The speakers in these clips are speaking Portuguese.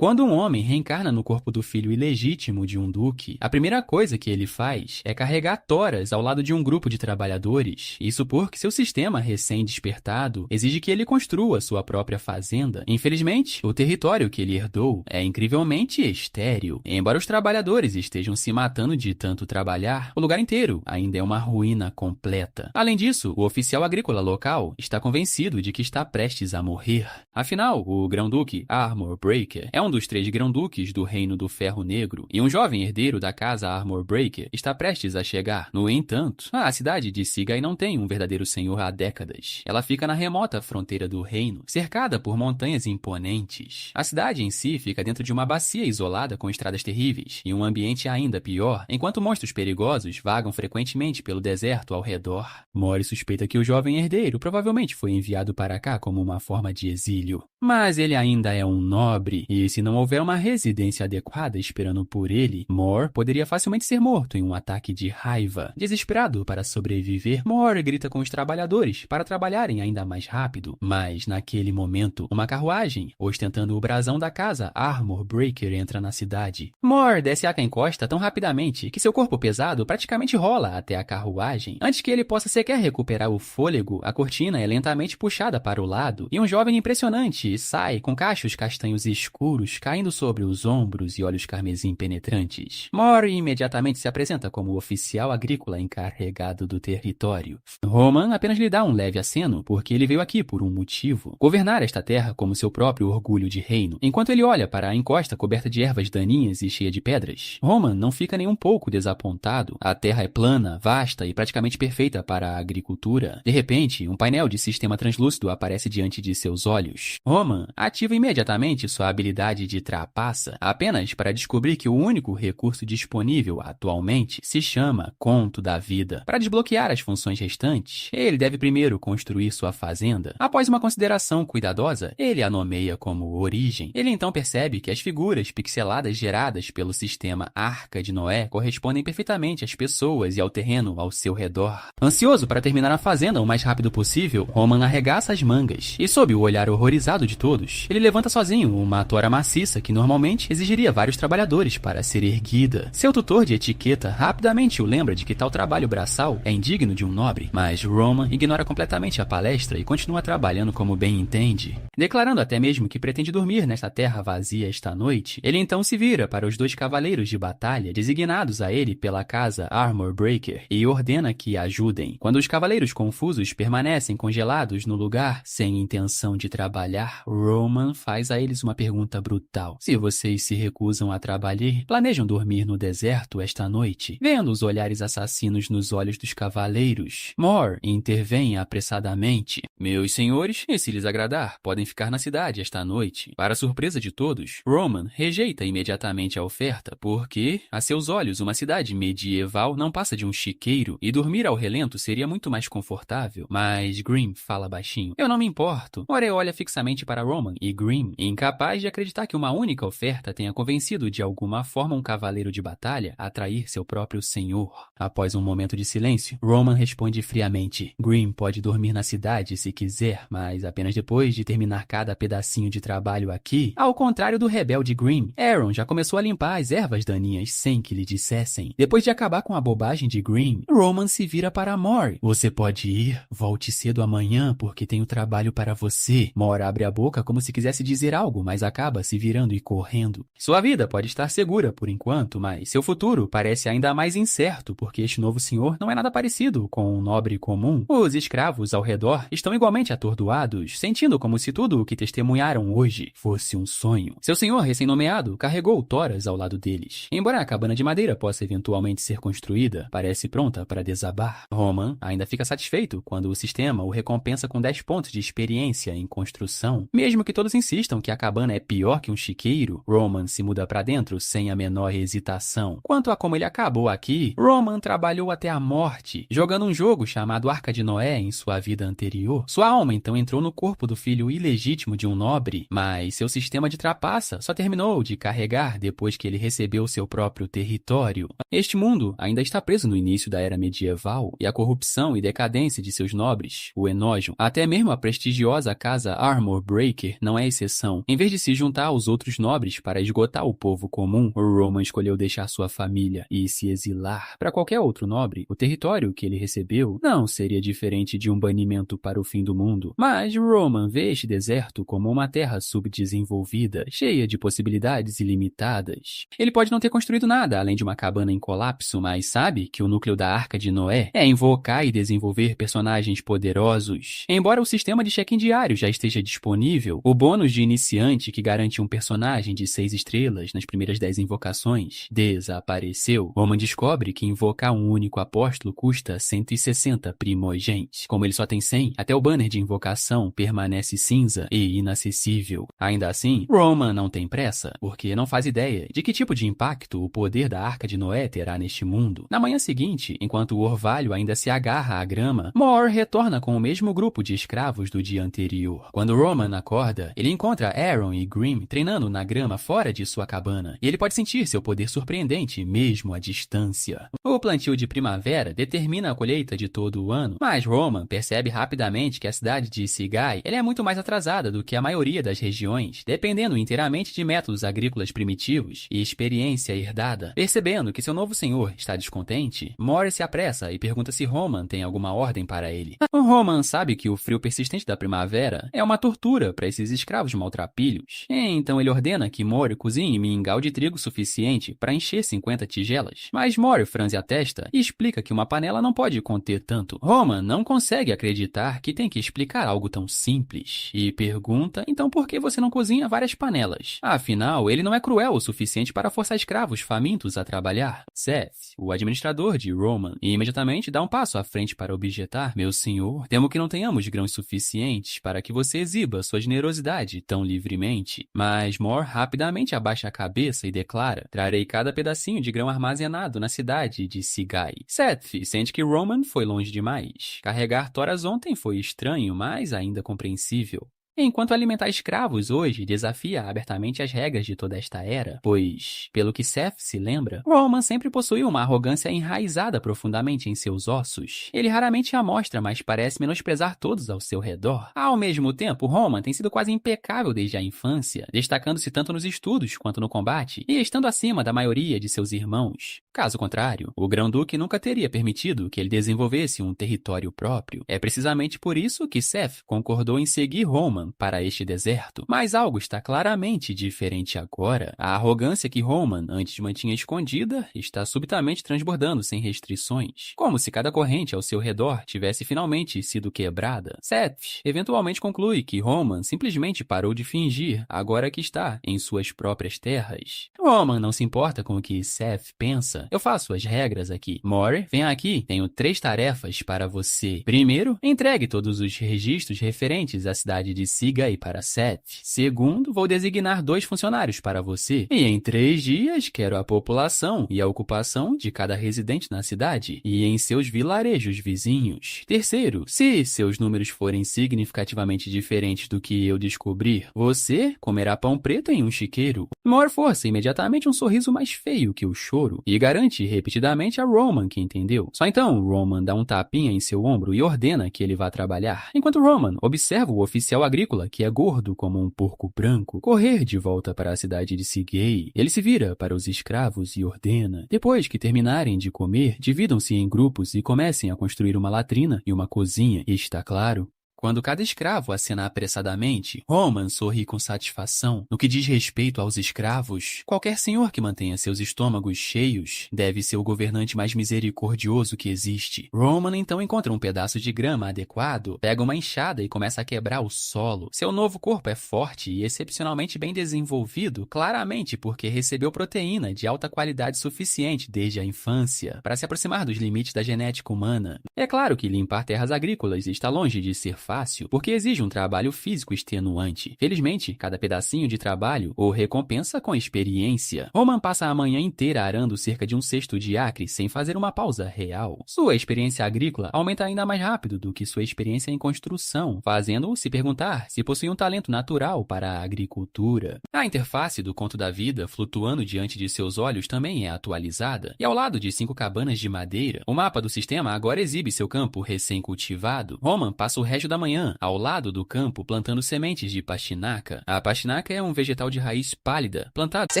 Quando um homem reencarna no corpo do filho ilegítimo de um duque, a primeira coisa que ele faz é carregar toras ao lado de um grupo de trabalhadores. Isso porque seu sistema recém-despertado exige que ele construa sua própria fazenda. Infelizmente, o território que ele herdou é incrivelmente estéril. Embora os trabalhadores estejam se matando de tanto trabalhar, o lugar inteiro ainda é uma ruína completa. Além disso, o oficial agrícola local está convencido de que está prestes a morrer. Afinal, o grão-duque Armor Breaker é um dos 3 grão-duques do Reino do Ferro Negro, e um jovem herdeiro da casa Armor Breaker está prestes a chegar. No entanto, a cidade de Sigai não tem um verdadeiro senhor há décadas. Ela fica na remota fronteira do reino, cercada por montanhas imponentes. A cidade em si fica dentro de uma bacia isolada com estradas terríveis, e um ambiente ainda pior, enquanto monstros perigosos vagam frequentemente pelo deserto ao redor. Mori suspeita que o jovem herdeiro provavelmente foi enviado para cá como uma forma de exílio. Mas ele ainda é um nobre, e se não houver uma residência adequada esperando por ele, Mor poderia facilmente ser morto em um ataque de raiva. Desesperado para sobreviver, Mor grita com os trabalhadores para trabalharem ainda mais rápido. Mas, naquele momento, uma carruagem, ostentando o brasão da casa Armor Breaker, entra na cidade. Mor desce a encosta tão rapidamente que seu corpo pesado praticamente rola até a carruagem. Antes que ele possa sequer recuperar o fôlego, a cortina é lentamente puxada para o lado, e um jovem impressionante sai com cachos castanhos escuros caindo sobre os ombros e olhos carmesim penetrantes. Mori imediatamente se apresenta como o oficial agrícola encarregado do território. Roman apenas lhe dá um leve aceno, porque ele veio aqui por um motivo: governar esta terra como seu próprio orgulho de reino. Enquanto ele olha para a encosta coberta de ervas daninhas e cheia de pedras, Roman não fica nem um pouco desapontado. A terra é plana, vasta e praticamente perfeita para a agricultura. De repente, um painel de sistema translúcido aparece diante de seus olhos. Roman ativa imediatamente sua habilidade de trapaça, apenas para descobrir que o único recurso disponível atualmente se chama Conto da Vida. Para desbloquear as funções restantes, ele deve primeiro construir sua fazenda. Após uma consideração cuidadosa, ele a nomeia como Origem. Ele então percebe que as figuras pixeladas geradas pelo sistema Arca de Noé correspondem perfeitamente às pessoas e ao terreno ao seu redor. Ansioso para terminar a fazenda o mais rápido possível, Roman arregaça as mangas e, sob o olhar horrorizado de todos, ele levanta sozinho uma tora maciça que normalmente exigiria vários trabalhadores para ser erguida. Seu tutor de etiqueta rapidamente o lembra de que tal trabalho braçal é indigno de um nobre, mas Roman ignora completamente a palestra e continua trabalhando como bem entende. Declarando até mesmo que pretende dormir nesta terra vazia esta noite, ele então se vira para os 2 cavaleiros de batalha designados a ele pela casa Armor Breaker e ordena que ajudem. Quando os cavaleiros confusos permanecem congelados no lugar sem intenção de trabalhar, Roman faz a eles uma pergunta brutal: se vocês se recusam a trabalhar, planejam dormir no deserto esta noite? Vendo os olhares assassinos nos olhos dos cavaleiros, Mor intervém apressadamente: meus senhores, e se lhes agradar, podem ficar na cidade esta noite. Para surpresa de todos, Roman rejeita imediatamente a oferta, porque, a seus olhos, uma cidade medieval não passa de um chiqueiro, e dormir ao relento seria muito mais confortável. Mas Grimm fala baixinho: eu não me importo. Ore olha fixamente para Roman, e Grimm, incapaz de acreditar que uma única oferta tenha convencido de alguma forma um cavaleiro de batalha a trair seu próprio senhor. Após um momento de silêncio, Roman responde friamente: Grimm pode dormir na cidade se quiser, mas apenas depois de terminar cada pedacinho de trabalho aqui. Ao contrário do rebelde Grimm, Aaron já começou a limpar as ervas daninhas sem que lhe dissessem. Depois de acabar com a bobagem de Grimm, Roman se vira para Mor: você pode ir, volte cedo amanhã porque tenho trabalho para você. Mor abre a boca como se quisesse dizer algo, mas acaba se virando e correndo. Sua vida pode estar segura por enquanto, mas seu futuro parece ainda mais incerto porque este novo senhor não é nada parecido com um nobre comum. Os escravos ao redor estão igualmente atordoados, sentindo como se tudo o que testemunharam hoje fosse um sonho. Seu senhor recém-nomeado carregou toras ao lado deles. Embora a cabana de madeira possa eventualmente ser construída, parece pronta para desabar. Roman ainda fica satisfeito quando o sistema o recompensa com 10 pontos de experiência em construção. Mesmo que todos insistam que a cabana é pior que um chiqueiro, Roman se muda para dentro sem a menor hesitação. Quanto a como ele acabou aqui, Roman trabalhou até a morte, jogando um jogo chamado Arca de Noé em sua vida anterior. Sua alma então entrou no corpo do filho ilegítimo de um nobre, mas seu sistema de trapaça só terminou de carregar depois que ele recebeu seu próprio território. Este mundo ainda está preso no início da era medieval, e a corrupção e decadência de seus nobres o enojam. Até mesmo a prestigiosa casa Armor Breaker não é exceção. Em vez de se juntar matar os outros nobres para esgotar o povo comum, Roman escolheu deixar sua família e se exilar. Para qualquer outro nobre, o território que ele recebeu não seria diferente de um banimento para o fim do mundo. Mas Roman vê este deserto como uma terra subdesenvolvida, cheia de possibilidades ilimitadas. Ele pode não ter construído nada além de uma cabana em colapso, mas sabe que o núcleo da Arca de Noé é invocar e desenvolver personagens poderosos. Embora o sistema de check-in diário já esteja disponível, o bônus de iniciante que garante um personagem de 6 estrelas nas primeiras 10 invocações desapareceu. Roman descobre que invocar um único apóstolo custa 160 primogentes. Como ele só tem 100, até o banner de invocação permanece cinza e inacessível. Ainda assim, Roman não tem pressa, porque não faz ideia de que tipo de impacto o poder da Arca de Noé terá neste mundo. Na manhã seguinte, enquanto o orvalho ainda se agarra à grama, Mor retorna com o mesmo grupo de escravos do dia anterior. Quando Roman acorda, ele encontra Aaron e Grimm treinando na grama fora de sua cabana, e ele pode sentir seu poder surpreendente mesmo à distância. O plantio de primavera determina a colheita de todo o ano, mas Roman percebe rapidamente que a cidade de Sigai é muito mais atrasada do que a maioria das regiões, dependendo inteiramente de métodos agrícolas primitivos e experiência herdada. Percebendo que seu novo senhor está descontente, Mor se apressa e pergunta se Roman tem alguma ordem para ele. Roman sabe que o frio persistente da primavera é uma tortura para esses escravos maltrapilhos, então ele ordena que Mor cozinhe mingau de trigo suficiente para encher 50 tigelas. Mas Mor franze a testa e explica que uma panela não pode conter tanto. Roman não consegue acreditar que tem que explicar algo tão simples e pergunta, então por que você não cozinha várias panelas? Afinal, ele não é cruel o suficiente para forçar escravos famintos a trabalhar. Seth, o administrador de Roman, imediatamente dá um passo à frente para objetar: meu senhor, temo que não tenhamos grãos suficientes para que você exiba sua generosidade tão livremente. Mas Mor rapidamente abaixa a cabeça e declara: trarei cada pedacinho de grão armazenado na cidade de Sigai. Seth sente que Roman foi longe demais. Carregar toras ontem foi estranho, mas ainda compreensível. Enquanto alimentar escravos hoje desafia abertamente as regras de toda esta era, pois, pelo que Seth se lembra, Roman sempre possuiu uma arrogância enraizada profundamente em seus ossos. Ele raramente a mostra, mas parece menosprezar todos ao seu redor. Ao mesmo tempo, Roman tem sido quase impecável desde a infância, destacando-se tanto nos estudos quanto no combate, e estando acima da maioria de seus irmãos. Caso contrário, o Grão-Duque nunca teria permitido que ele desenvolvesse um território próprio. É precisamente por isso que Seth concordou em seguir Roman para este deserto. Mas algo está claramente diferente agora. A arrogância que Roman antes mantinha escondida está subitamente transbordando sem restrições, como se cada corrente ao seu redor tivesse finalmente sido quebrada. Seth eventualmente conclui que Roman simplesmente parou de fingir agora que está em suas próprias terras. Roman não se importa com o que Seth pensa. Eu faço as regras aqui. Mor, vem aqui. Tenho 3 tarefas para você. Primeiro, entregue todos os registros referentes à cidade de Sigai para Seth. Segundo, vou designar 2 funcionários para você. E em 3 dias, quero a população e a ocupação de cada residente na cidade e em seus vilarejos vizinhos. Terceiro, se seus números forem significativamente diferentes do que eu descobrir, você comerá pão preto em um chiqueiro. Mor força imediatamente um sorriso mais feio que o choro e garante repetidamente a Roman que entendeu. Só então, Roman dá um tapinha em seu ombro e ordena que ele vá trabalhar, enquanto Roman observa o oficial agrícola, que é gordo como um porco branco, correr de volta para a cidade de Sigai. Ele se vira para os escravos e ordena: depois que terminarem de comer, dividam-se em grupos e comecem a construir uma latrina e uma cozinha. E está claro. Quando cada escravo acena apressadamente, Roman sorri com satisfação. No que diz respeito aos escravos, qualquer senhor que mantenha seus estômagos cheios deve ser o governante mais misericordioso que existe. Roman então encontra um pedaço de grama adequado, pega uma enxada e começa a quebrar o solo. Seu novo corpo é forte e excepcionalmente bem desenvolvido, claramente porque recebeu proteína de alta qualidade suficiente desde a infância para se aproximar dos limites da genética humana. É claro que limpar terras agrícolas está longe de ser fácil, porque exige um trabalho físico extenuante. Felizmente, cada pedacinho de trabalho o recompensa com experiência. Roman passa a manhã inteira arando cerca de 1 cesto de acre sem fazer uma pausa real. Sua experiência agrícola aumenta ainda mais rápido do que sua experiência em construção, fazendo-o se perguntar se possui um talento natural para a agricultura. A interface do conto da vida flutuando diante de seus olhos também é atualizada, e ao lado de 5 cabanas de madeira, o mapa do sistema agora exibe seu campo recém-cultivado. Roman passa o resto da manhã, ao lado do campo, plantando sementes de pastinaca. A pastinaca é um vegetal de raiz pálida, plantado... Você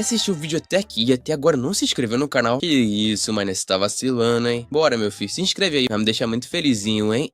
assistiu o vídeo até aqui e até agora não se inscreveu no canal? Que isso, mano, você tá vacilando, hein? Bora, meu filho, se inscreve aí, vai me deixar muito felizinho, hein?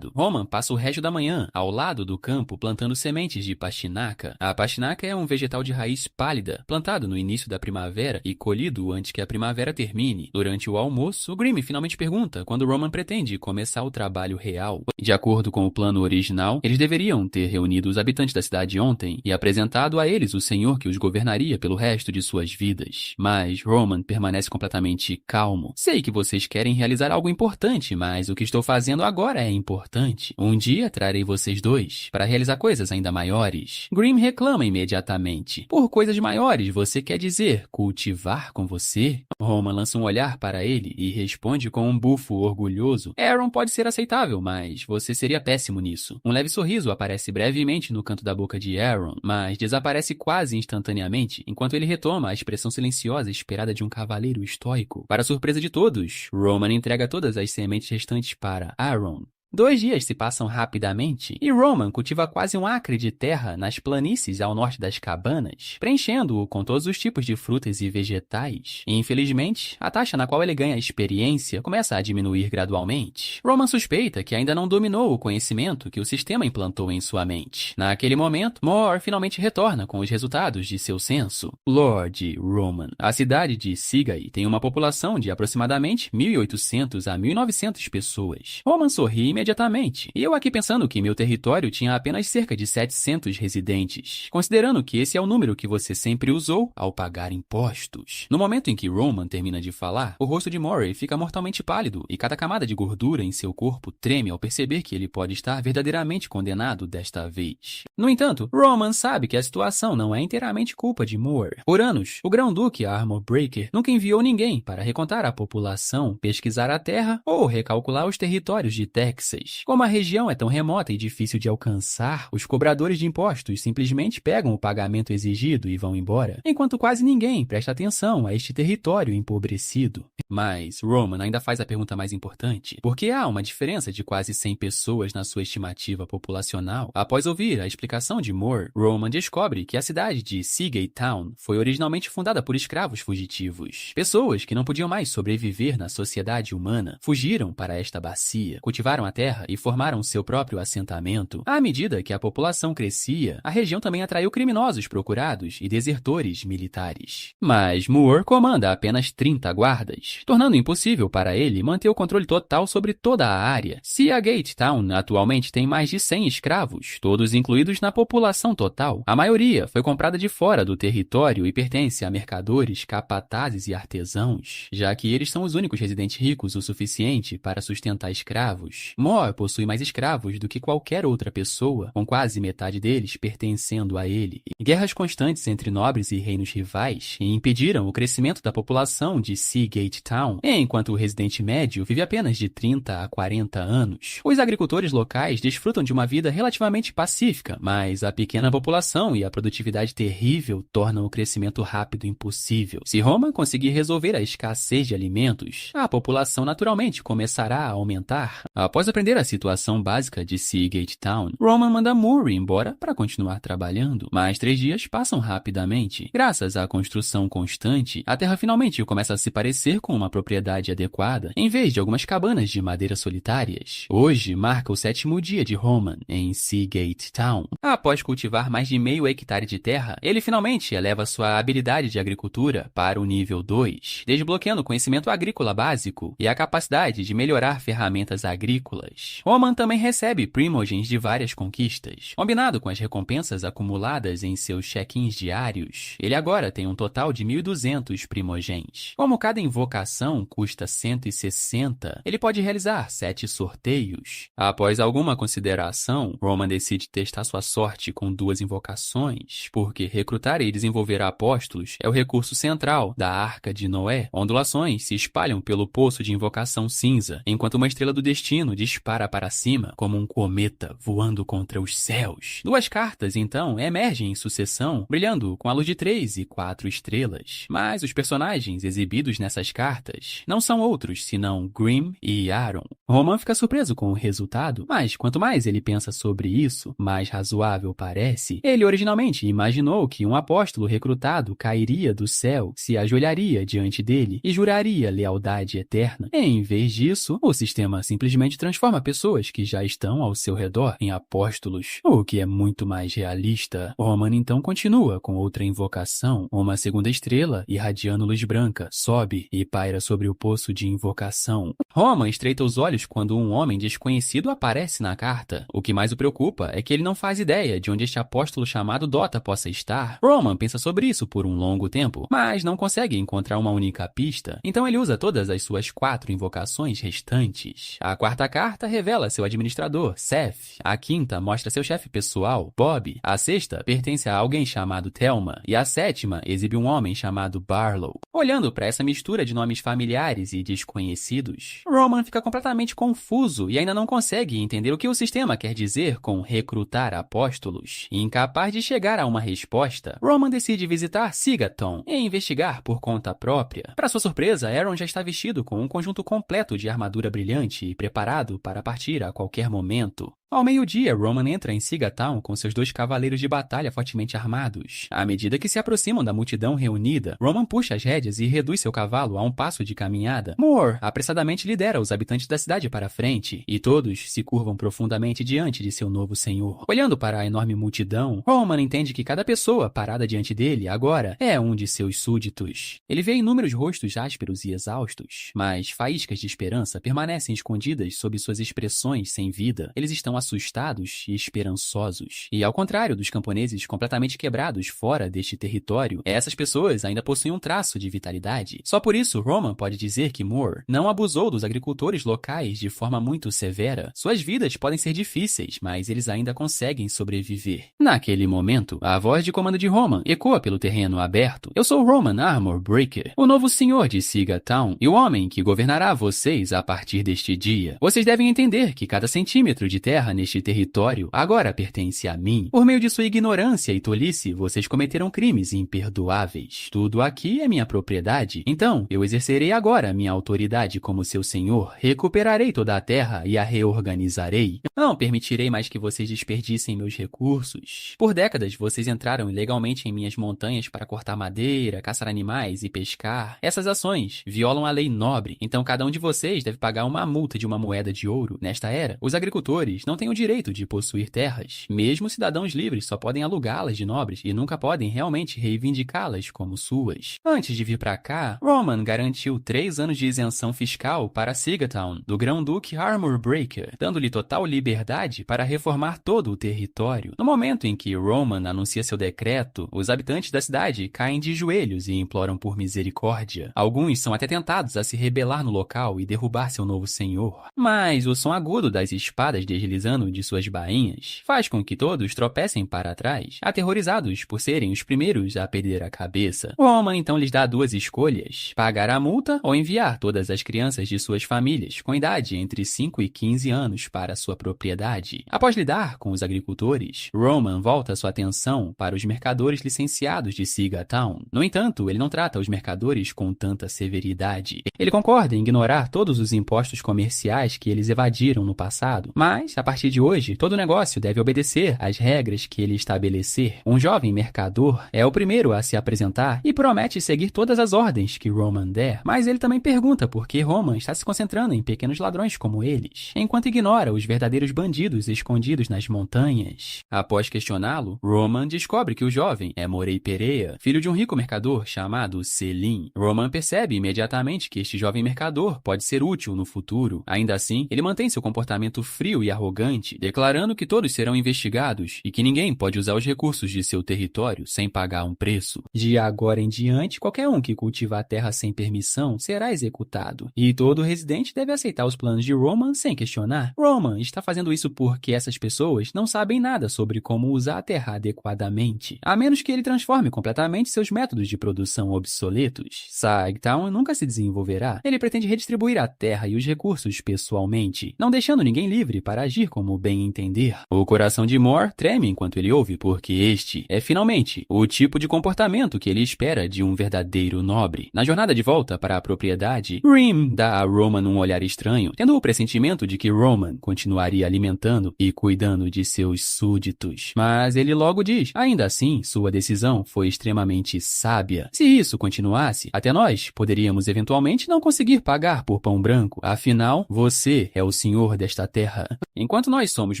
Roman passa o resto da manhã, ao lado do campo, plantando sementes de pastinaca. A pastinaca é um vegetal de raiz pálida, plantado no início da primavera e colhido antes que a primavera termine. Durante o almoço, o Grimm finalmente pergunta quando Roman pretende começar o trabalho real. De acordo com o plano original, eles deveriam ter reunido os habitantes da cidade ontem e apresentado a eles o senhor que os governaria pelo resto de suas vidas. Mas Roman permanece completamente calmo. Sei que vocês querem realizar algo importante, mas o que estou fazendo agora é importante. Um dia trarei vocês dois para realizar coisas ainda maiores. Grimm reclama imediatamente. Por coisas maiores, você quer dizer cultivar com você? Roman lança um olhar para ele e responde com um bufo orgulhoso. Aaron pode ser aceitável, mas você seria péssimo nisso. Um leve sorriso aparece brevemente no canto da boca de Aaron, mas desaparece quase instantaneamente, enquanto ele retoma a expressão silenciosa esperada de um cavaleiro estoico. Para surpresa de todos, Roman entrega todas as sementes restantes para Aaron. 2 dias se passam rapidamente e Roman cultiva quase um acre de terra nas planícies ao norte das cabanas, preenchendo-o com todos os tipos de frutas e vegetais. E, infelizmente, a taxa na qual ele ganha experiência começa a diminuir gradualmente. Roman suspeita que ainda não dominou o conhecimento que o sistema implantou em sua mente. Naquele momento, Moore finalmente retorna com os resultados de seu censo. Lord Roman. A cidade de Sigai tem uma população de aproximadamente 1.800 a 1.900 pessoas. Roman sorri imediatamente. E eu aqui pensando que meu território tinha apenas cerca de 700 residentes, considerando que esse é o número que você sempre usou ao pagar impostos. No momento em que Roman termina de falar, o rosto de Murray fica mortalmente pálido e cada camada de gordura em seu corpo treme ao perceber que ele pode estar verdadeiramente condenado desta vez. No entanto, Roman sabe que a situação não é inteiramente culpa de Moore. Por anos, o Grão-Duque Armor Breaker nunca enviou ninguém para recontar a população, pesquisar a terra ou recalcular os territórios de Texas. Como a região é tão remota e difícil de alcançar, os cobradores de impostos simplesmente pegam o pagamento exigido e vão embora, enquanto quase ninguém presta atenção a este território empobrecido. Mas Roman ainda faz a pergunta mais importante, porque há uma diferença de quase 100 pessoas na sua estimativa populacional. Após ouvir a explicação de Moore, Roman descobre que a cidade de Seagate Town foi originalmente fundada por escravos fugitivos. Pessoas que não podiam mais sobreviver na sociedade humana fugiram para esta bacia, cultivaram a terra e formaram seu próprio assentamento. À medida que a população crescia, a região também atraiu criminosos procurados e desertores militares. Mas Moore comanda apenas 30 guardas, tornando impossível para ele manter o controle total sobre toda a área. Seagate Town atualmente tem mais de 100 escravos, todos incluídos na população total. A maioria foi comprada de fora do território e pertence a mercadores, capatazes e artesãos, já que eles são os únicos residentes ricos o suficiente para sustentar escravos. Moore possui mais escravos do que qualquer outra pessoa, com quase metade deles pertencendo a ele. Guerras constantes entre nobres e reinos rivais impediram o crescimento da população de Seagate Town, enquanto o residente médio vive apenas de 30 a 40 anos. Os agricultores locais desfrutam de uma vida relativamente pacífica, mas a pequena população e a produtividade terrível tornam o crescimento rápido impossível. Se Roma conseguir resolver a escassez de alimentos, a população naturalmente começará a aumentar. Após aprender a situação básica de Seagate Town, Roman manda Moore embora para continuar trabalhando, mas 3 dias passam rapidamente. Graças à construção constante, a terra finalmente começa a se parecer com uma propriedade adequada, em vez de algumas cabanas de madeira solitárias. Hoje marca o 7º dia de Roman em Seagate Town. Após cultivar mais de meio hectare de terra, ele finalmente eleva sua habilidade de agricultura para o nível 2, desbloqueando o conhecimento agrícola básico e a capacidade de melhorar ferramentas agrícolas. Roman também recebe primogens de várias conquistas. Combinado com as recompensas acumuladas em seus check-ins diários, ele agora tem um total de 1.200 primogens. Como cada invocação custa 160, ele pode realizar 7 sorteios. Após alguma consideração, Roman decide testar sua sorte com 2 invocações, porque recrutar e desenvolver apóstolos é o recurso central da Arca de Noé. Ondulações se espalham pelo poço de invocação cinza, enquanto uma estrela do destino dispara dispara para cima como um cometa voando contra os céus. 2 cartas, então, emergem em sucessão, brilhando com a luz de 3 e 4 estrelas. Mas os personagens exibidos nessas cartas não são outros senão Grimm e Aaron. Roman fica surpreso com o resultado, mas quanto mais ele pensa sobre isso, mais razoável parece. Ele originalmente imaginou que um apóstolo recrutado cairia do céu, se ajoelharia diante dele e juraria lealdade eterna. Em vez disso, o sistema simplesmente transforma pessoas que já estão ao seu redor em apóstolos, o que é muito mais realista. Roman então continua com outra invocação. Uma segunda estrela, irradiando luz branca, sobe e paira sobre o poço de invocação. Roman estreita os olhos quando um homem desconhecido aparece na carta. O que mais o preocupa é que ele não faz ideia de onde este apóstolo chamado Dota possa estar. Roman pensa sobre isso por um longo tempo, mas não consegue encontrar uma única pista. Então ele usa todas as suas 4 invocações restantes. A 4ª carta revela seu administrador, Seth. A 5ª mostra seu chefe pessoal, Bob. A 6ª pertence a alguém chamado Thelma. E a 7ª exibe um homem chamado Barlow. Olhando para essa mistura de nomes familiares e desconhecidos, Roman fica completamente confuso e ainda não consegue entender o que o sistema quer dizer com recrutar apóstolos. Incapaz de chegar a uma resposta, Roman decide visitar Sigaton e investigar por conta própria. Para sua surpresa, Aaron já está vestido com um conjunto completo de armadura brilhante e preparado para partir a qualquer momento. Ao meio-dia, Roman entra em Sigaton com seus 2 cavaleiros de batalha fortemente armados. À medida que se aproximam da multidão reunida, Roman puxa as rédeas e reduz seu cavalo a um passo de caminhada. Moore apressadamente lidera os habitantes da cidade para a frente, e todos se curvam profundamente diante de seu novo senhor. Olhando para a enorme multidão, Roman entende que cada pessoa parada diante dele agora é um de seus súditos. Ele vê inúmeros rostos ásperos e exaustos, mas faíscas de esperança permanecem escondidas sob suas expressões sem vida. Eles estão assustados e esperançosos. E ao contrário dos camponeses completamente quebrados fora deste território, essas pessoas ainda possuem um traço de vitalidade. Só por isso, Roman pode dizer que Moore não abusou dos agricultores locais de forma muito severa. Suas vidas podem ser difíceis, mas eles ainda conseguem sobreviver. Naquele momento, a voz de comando de Roman ecoa pelo terreno aberto. Eu sou Roman Armor Breaker, o novo senhor de Sigaton e o homem que governará vocês a partir deste dia. Vocês devem entender que cada centímetro de terra neste território agora pertence a mim. Por meio de sua ignorância e tolice, vocês cometeram crimes imperdoáveis. Tudo aqui é minha propriedade, então eu exercerei agora minha autoridade como seu senhor, recuperarei toda a terra e a reorganizarei. Não permitirei mais que vocês desperdicem meus recursos. Por décadas, vocês entraram ilegalmente em minhas montanhas para cortar madeira, caçar animais e pescar. Essas ações violam a lei nobre, então cada um de vocês deve pagar uma multa de uma moeda de ouro. Nesta era, os agricultores não têm o direito de possuir terras. Mesmo cidadãos livres só podem alugá-las de nobres e nunca podem realmente reivindicá-las como suas. Antes de vir para cá, Roman garantiu 3 anos de isenção fiscal para Sigaton, do Grão-Duque Armor Breaker, dando-lhe total liberdade para reformar todo o território. No momento em que Roman anuncia seu decreto, os habitantes da cidade caem de joelhos e imploram por misericórdia. Alguns são até tentados a se rebelar no local e derrubar seu novo senhor. Mas o som agudo das espadas deslizando de suas bainhas faz com que todos tropecem para trás, aterrorizados por serem os primeiros a perder a cabeça. Roman então lhes dá 2 escolhas: pagar a multa ou enviar todas as crianças de suas famílias com idade entre 5 e 15 anos para sua propriedade. Após lidar com os agricultores, Roman volta sua atenção para os mercadores licenciados de Sigaton. No entanto, ele não trata os mercadores com tanta severidade. Ele concorda em ignorar todos os impostos comerciais que eles evadiram no passado, mas, a partir de hoje, todo negócio deve obedecer às regras que ele estabelecer. Um jovem mercador é o primeiro a se apresentar e promete seguir todas as ordens que Roman der, mas ele também pergunta por que Roman está se concentrando em pequenos ladrões como eles, enquanto ignora os verdadeiros bandidos escondidos nas montanhas. Após questioná-lo, Roman descobre que o jovem é Morey Perea, filho de um rico mercador chamado Selim. Roman percebe imediatamente que este jovem mercador pode ser útil no futuro. Ainda assim, ele mantém seu comportamento frio e arrogante arrogante, declarando que todos serão investigados e que ninguém pode usar os recursos de seu território sem pagar um preço. De agora em diante, qualquer um que cultiva a terra sem permissão será executado, e todo residente deve aceitar os planos de Roman sem questionar. Roman está fazendo isso porque essas pessoas não sabem nada sobre como usar a terra adequadamente, a menos que ele transforme completamente seus métodos de produção obsoletos. Sagtown nunca se desenvolverá. Ele pretende redistribuir a terra e os recursos pessoalmente, não deixando ninguém livre para agir como bem entender. O coração de Mor treme enquanto ele ouve, porque este é finalmente o tipo de comportamento que ele espera de um verdadeiro nobre. Na jornada de volta para a propriedade, Grim dá a Roman um olhar estranho, tendo o pressentimento de que Roman continuaria alimentando e cuidando de seus súditos. Mas ele logo diz, ainda assim, sua decisão foi extremamente sábia. Se isso continuasse, até nós poderíamos eventualmente não conseguir pagar por pão branco. Afinal, você é o senhor desta terra. Enquanto nós somos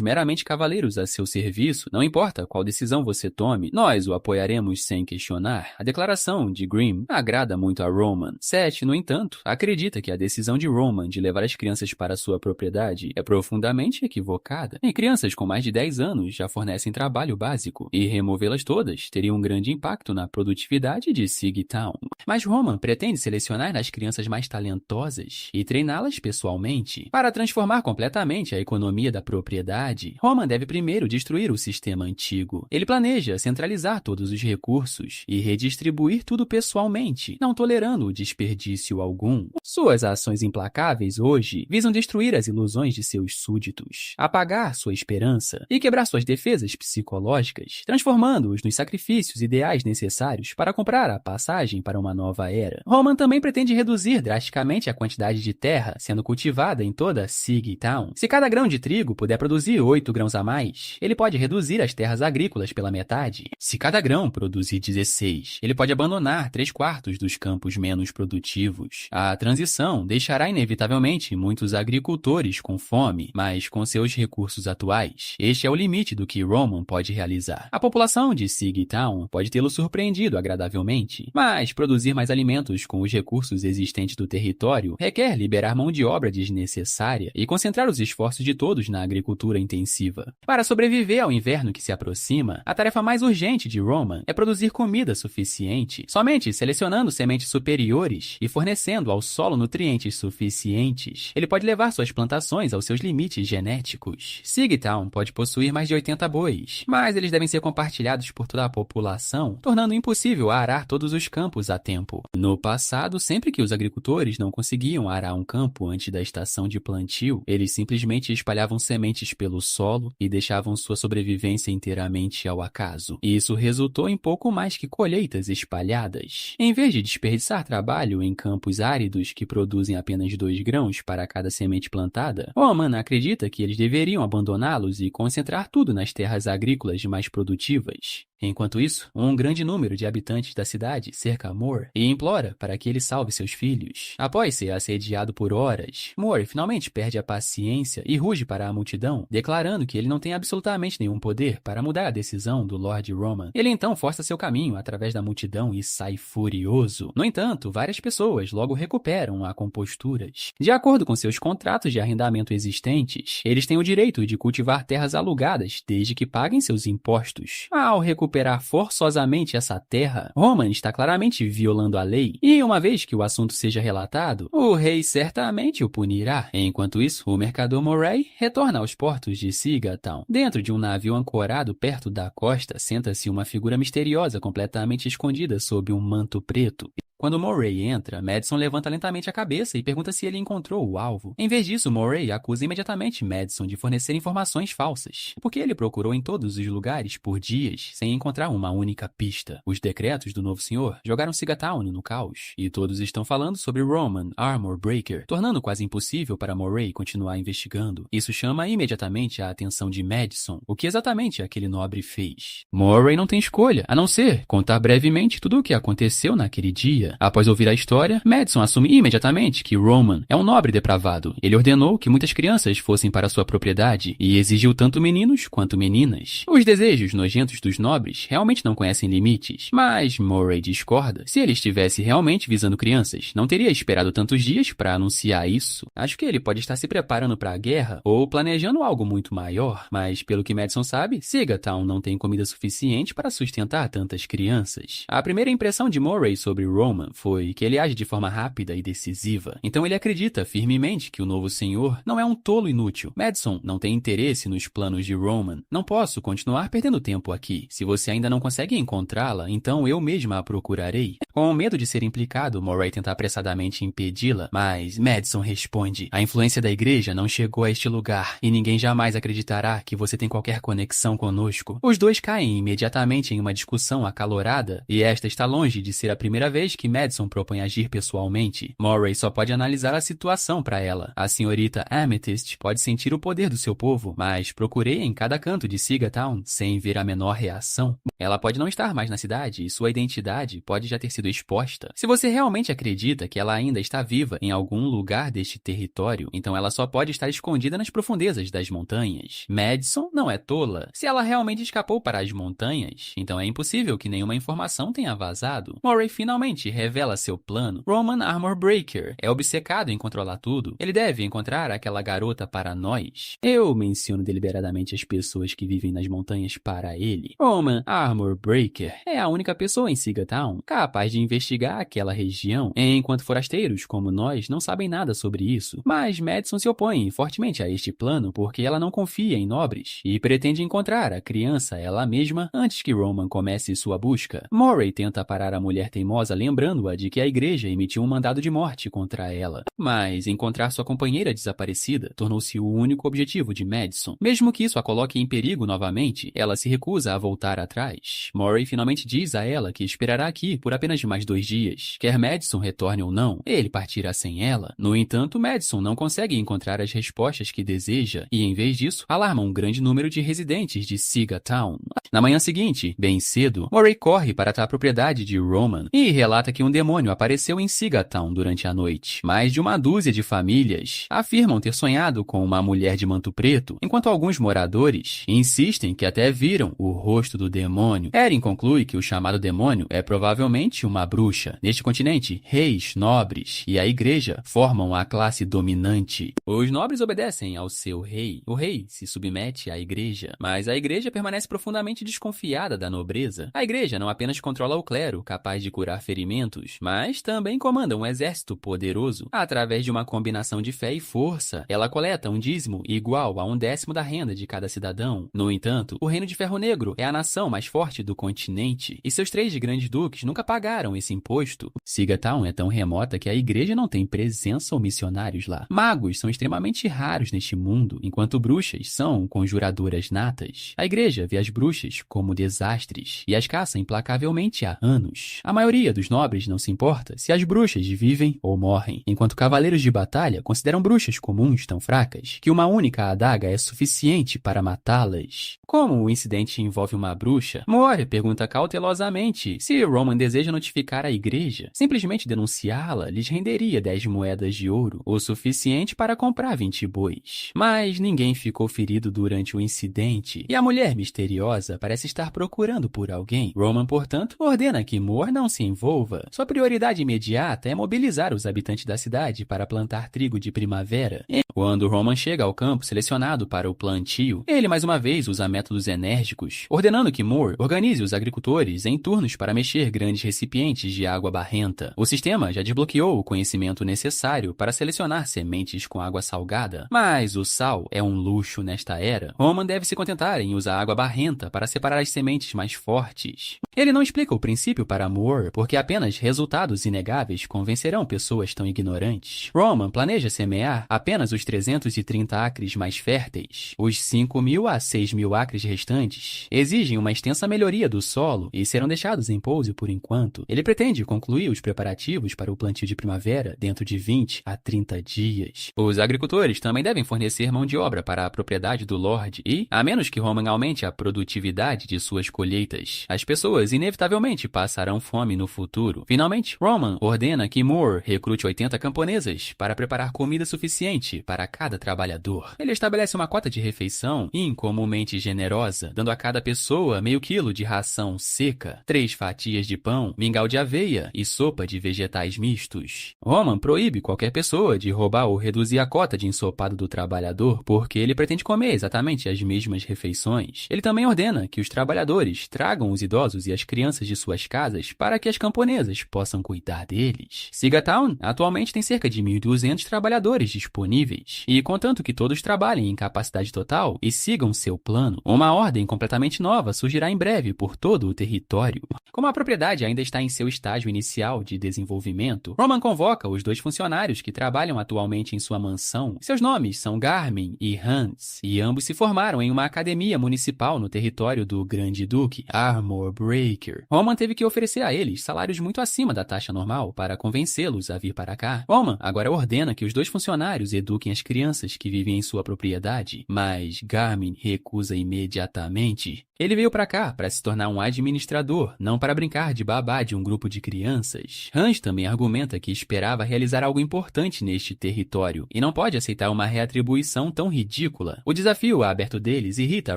meramente cavaleiros a seu serviço, não importa qual decisão você tome, nós o apoiaremos sem questionar. A declaração de Grim agrada muito a Roman. Seth, no entanto, acredita que a decisão de Roman de levar as crianças para sua propriedade é profundamente equivocada. E crianças com mais de 10 anos já fornecem trabalho básico, e removê-las todas teria um grande impacto na produtividade de Sigtown. Mas Roman pretende selecionar as crianças mais talentosas e treiná-las pessoalmente. Para transformar completamente a economia da propriedade, Roman deve primeiro destruir o sistema antigo. Ele planeja centralizar todos os recursos e redistribuir tudo pessoalmente, não tolerando desperdício algum. Suas ações implacáveis hoje visam destruir as ilusões de seus súditos, apagar sua esperança e quebrar suas defesas psicológicas, transformando-os nos sacrifícios ideais necessários para comprar a passagem para uma nova era. Roman também pretende reduzir drasticamente a quantidade de terra sendo cultivada em toda Sigtown. Se cada grão de trigo puder produzir 8 grãos a mais, ele pode reduzir as terras agrícolas pela metade. Se cada grão produzir 16, ele pode abandonar 3/4 dos campos menos produtivos. A transição deixará inevitavelmente muitos agricultores com fome, mas com seus recursos atuais, este é o limite do que Roman pode realizar. A população de Sigtown pode tê-lo surpreendido agradavelmente, mas produzir mais alimentos com os recursos existentes do território requer liberar mão de obra desnecessária e concentrar os esforços de todos na agricultura intensiva. Para sobreviver ao inverno que se aproxima, a tarefa mais urgente de Roman é produzir comida suficiente, somente selecionando sementes superiores e fornecendo ao solo nutrientes suficientes. Ele pode levar suas plantações aos seus limites genéticos. Sigtown pode possuir mais de 80 bois, mas eles devem ser compartilhados por toda a população, tornando impossível arar todos os campos a tempo. No passado, sempre que os agricultores não conseguiam arar um campo antes da estação de plantio, eles simplesmente espalhavam sementes pelo solo e deixavam sua sobrevivência inteiramente ao acaso. Isso resultou em pouco mais que colheitas espalhadas. Em vez de desperdiçar trabalho em campos áridos que produzem apenas 2 grãos para cada semente plantada, Roman acredita que eles deveriam abandoná-los e concentrar tudo nas terras agrícolas mais produtivas. Enquanto isso, um grande número de habitantes da cidade cerca Mor e implora para que ele salve seus filhos. Após ser assediado por horas, Mor finalmente perde a paciência e ruge para a multidão, declarando que ele não tem absolutamente nenhum poder para mudar a decisão do Lord Roman. Ele então força seu caminho através da multidão e sai furioso. No entanto, várias pessoas logo recuperam a compostura. De acordo com seus contratos de arrendamento existentes, eles têm o direito de cultivar terras alugadas desde que paguem seus impostos. Ao recuperar forçosamente essa terra, Roman está claramente violando a lei, e uma vez que o assunto seja relatado, o rei certamente o punirá. Enquanto isso, o mercador Moray retorna aos portos de Sigtown. Dentro de um navio ancorado perto da costa, senta-se uma figura misteriosa completamente escondida sob um manto preto. Quando Moray entra, Madison levanta lentamente a cabeça e pergunta se ele encontrou o alvo. Em vez disso, Moray acusa imediatamente Madison de fornecer informações falsas, porque ele procurou em todos os lugares por dias sem encontrar uma única pista. Os decretos do novo senhor jogaram Sigtown no caos, e todos estão falando sobre Roman Armor Breaker, tornando quase impossível para Moray continuar investigando. Isso chama imediatamente a atenção de Madison, o que exatamente aquele nobre fez. Moray não tem escolha, a não ser contar brevemente tudo o que aconteceu naquele dia. Após ouvir a história, Madison assume imediatamente que Roman é um nobre depravado. Ele ordenou que muitas crianças fossem para sua propriedade e exigiu tanto meninos quanto meninas. Os desejos nojentos dos nobres realmente não conhecem limites, mas Murray discorda. Se ele estivesse realmente visando crianças, não teria esperado tantos dias para anunciar isso. Acho que ele pode estar se preparando para a guerra ou planejando algo muito maior, mas pelo que Madison sabe, Sigatown não tem comida suficiente para sustentar tantas crianças. A primeira impressão de Murray sobre Roman foi que ele age de forma rápida e decisiva. Então ele acredita firmemente que o novo senhor não é um tolo inútil. Madison não tem interesse nos planos de Roman. Não posso continuar perdendo tempo aqui. Se você ainda não consegue encontrá-la, então eu mesma a procurarei. Com medo de ser implicado, Murray tenta apressadamente impedi-la, mas Madison responde: a influência da igreja não chegou a este lugar e ninguém jamais acreditará que você tem qualquer conexão conosco. Os dois caem imediatamente em uma discussão acalorada e esta está longe de ser a primeira vez que Madison propõe agir pessoalmente. Murray só pode analisar a situação para ela. A senhorita Amethyst pode sentir o poder do seu povo, mas procurei em cada canto de Sigatown sem ver a menor reação. Ela pode não estar mais na cidade e sua identidade pode já ter sido exposta. Se você realmente acredita que ela ainda está viva em algum lugar deste território, então ela só pode estar escondida nas profundezas das montanhas. Madison não é tola. Se ela realmente escapou para as montanhas, então é impossível que nenhuma informação tenha vazado. Murray finalmente revela seu plano. Roman Armorbreaker é obcecado em controlar tudo. Ele deve encontrar aquela garota para nós. Eu menciono deliberadamente as pessoas que vivem nas montanhas para ele. Roman Armorbreaker é a única pessoa em Sigatown capaz de investigar aquela região, enquanto forasteiros como nós não sabem nada sobre isso. Mas Madison se opõe fortemente a este plano porque ela não confia em nobres e pretende encontrar a criança ela mesma antes que Roman comece sua busca. Murray tenta parar a mulher teimosa lembrando-a de que a igreja emitiu um mandado de morte contra ela. Mas encontrar sua companheira desaparecida tornou-se o único objetivo de Madison. Mesmo que isso a coloque em perigo novamente, ela se recusa a voltar atrás. Murray finalmente diz a ela que esperará aqui por apenas mais 2 dias. Quer Madison retorne ou não, ele partirá sem ela. No entanto, Madison não consegue encontrar as respostas que deseja e, em vez disso, alarma um grande número de residentes de Sigatown. Na manhã seguinte, bem cedo, Murray corre para a propriedade de Roman e relata que um demônio apareceu em Sigatown durante a noite. Mais de uma dúzia de famílias afirmam ter sonhado com uma mulher de manto preto, enquanto alguns moradores insistem que até viram o rosto do demônio. Erin conclui que o chamado demônio é provavelmente uma bruxa. Neste continente, reis, nobres e a igreja formam a classe dominante. Os nobres obedecem ao seu rei. O rei se submete à igreja, mas a igreja permanece profundamente desconfiada da nobreza. A igreja não apenas controla o clero, capaz de curar ferimentos, mas também comanda um exército poderoso. Através de uma combinação de fé e força, ela coleta um dízimo igual a 1/10 da renda de cada cidadão. No entanto, o Reino de Ferro Negro é a nação mais forte do continente, e seus 3 grandes duques nunca pagaram esse imposto. Sigatown é tão remota que a igreja não tem presença ou missionários lá. Magos são extremamente raros neste mundo, enquanto bruxas são conjuradoras natas. A igreja vê as bruxas como desastres e as caça implacavelmente há anos. A maioria dos nobres não se importa se as bruxas vivem ou morrem, enquanto cavaleiros de batalha consideram bruxas comuns tão fracas que uma única adaga é suficiente para matá-las. Como o incidente envolve uma bruxa, Murray pergunta cautelosamente se Roman deseja notificar a igreja. Simplesmente denunciá-la lhes renderia 10 moedas de ouro, o suficiente para comprar 20 bois. Mas ninguém ficou ferido durante o incidente, e a mulher misteriosa parece estar procurando por alguém. Roman, portanto, ordena que Moore não se envolva. Sua prioridade imediata é mobilizar os habitantes da cidade para plantar trigo de primavera. Quando Roman chega ao campo selecionado para o plantio, ele mais uma vez usa métodos enérgicos, ordenando que Moore organize os agricultores em turnos para mexer grandes recipientes de água barrenta. O sistema já desbloqueou o conhecimento necessário para selecionar sementes com água salgada, mas o sal é um luxo nesta era. Roman deve se contentar em usar água barrenta para separar as sementes mais fortes. Ele não explica o princípio para Moore, porque apenas resultados inegáveis convencerão pessoas tão ignorantes. Roman planeja semear apenas os 330 acres mais férteis. Os 5.000 a 6.000 acres restantes exigem uma extensa melhoria do solo e serão deixados em pouso por enquanto. Ele pretende concluir os preparativos para o plantio de primavera dentro de 20 a 30 dias. Os agricultores também devem fornecer mão de obra para a propriedade do Lorde e, a menos que Roman aumente a produtividade de suas colheitas, as pessoas pessoas inevitavelmente passarão fome no futuro. Finalmente, Roman ordena que Moore recrute 80 camponesas para preparar comida suficiente para cada trabalhador. Ele estabelece uma cota de refeição incomumente generosa, dando a cada pessoa meio quilo de ração seca, 3 fatias de pão, mingau de aveia e sopa de vegetais mistos. Roman proíbe qualquer pessoa de roubar ou reduzir a cota de ensopado do trabalhador porque ele pretende comer exatamente as mesmas refeições. Ele também ordena que os trabalhadores tragam os idosos e as crianças de suas casas para que as camponesas possam cuidar deles. Sigatown atualmente tem cerca de 1.200 trabalhadores disponíveis e, contanto que todos trabalhem em capacidade total e sigam seu plano, uma ordem completamente nova surgirá em breve por todo o território. Como a propriedade ainda está em seu estágio inicial de desenvolvimento, Roman convoca os 2 funcionários que trabalham atualmente em sua mansão. Seus nomes são Garmin e Hans, e ambos se formaram em uma academia municipal no território do Grande Duque, Armor Breaker. Roman teve que oferecer a eles salários muito acima da taxa normal para convencê-los a vir para cá. Roman agora ordena que os 2 funcionários eduquem as crianças que vivem em sua propriedade, mas Garmin recusa imediatamente. Ele veio para cá para se tornar um administrador, não para brincar de babá de um grupo de crianças. Hans também argumenta que esperava realizar algo importante neste território e não pode aceitar uma reatribuição tão ridícula. O desafio aberto deles irrita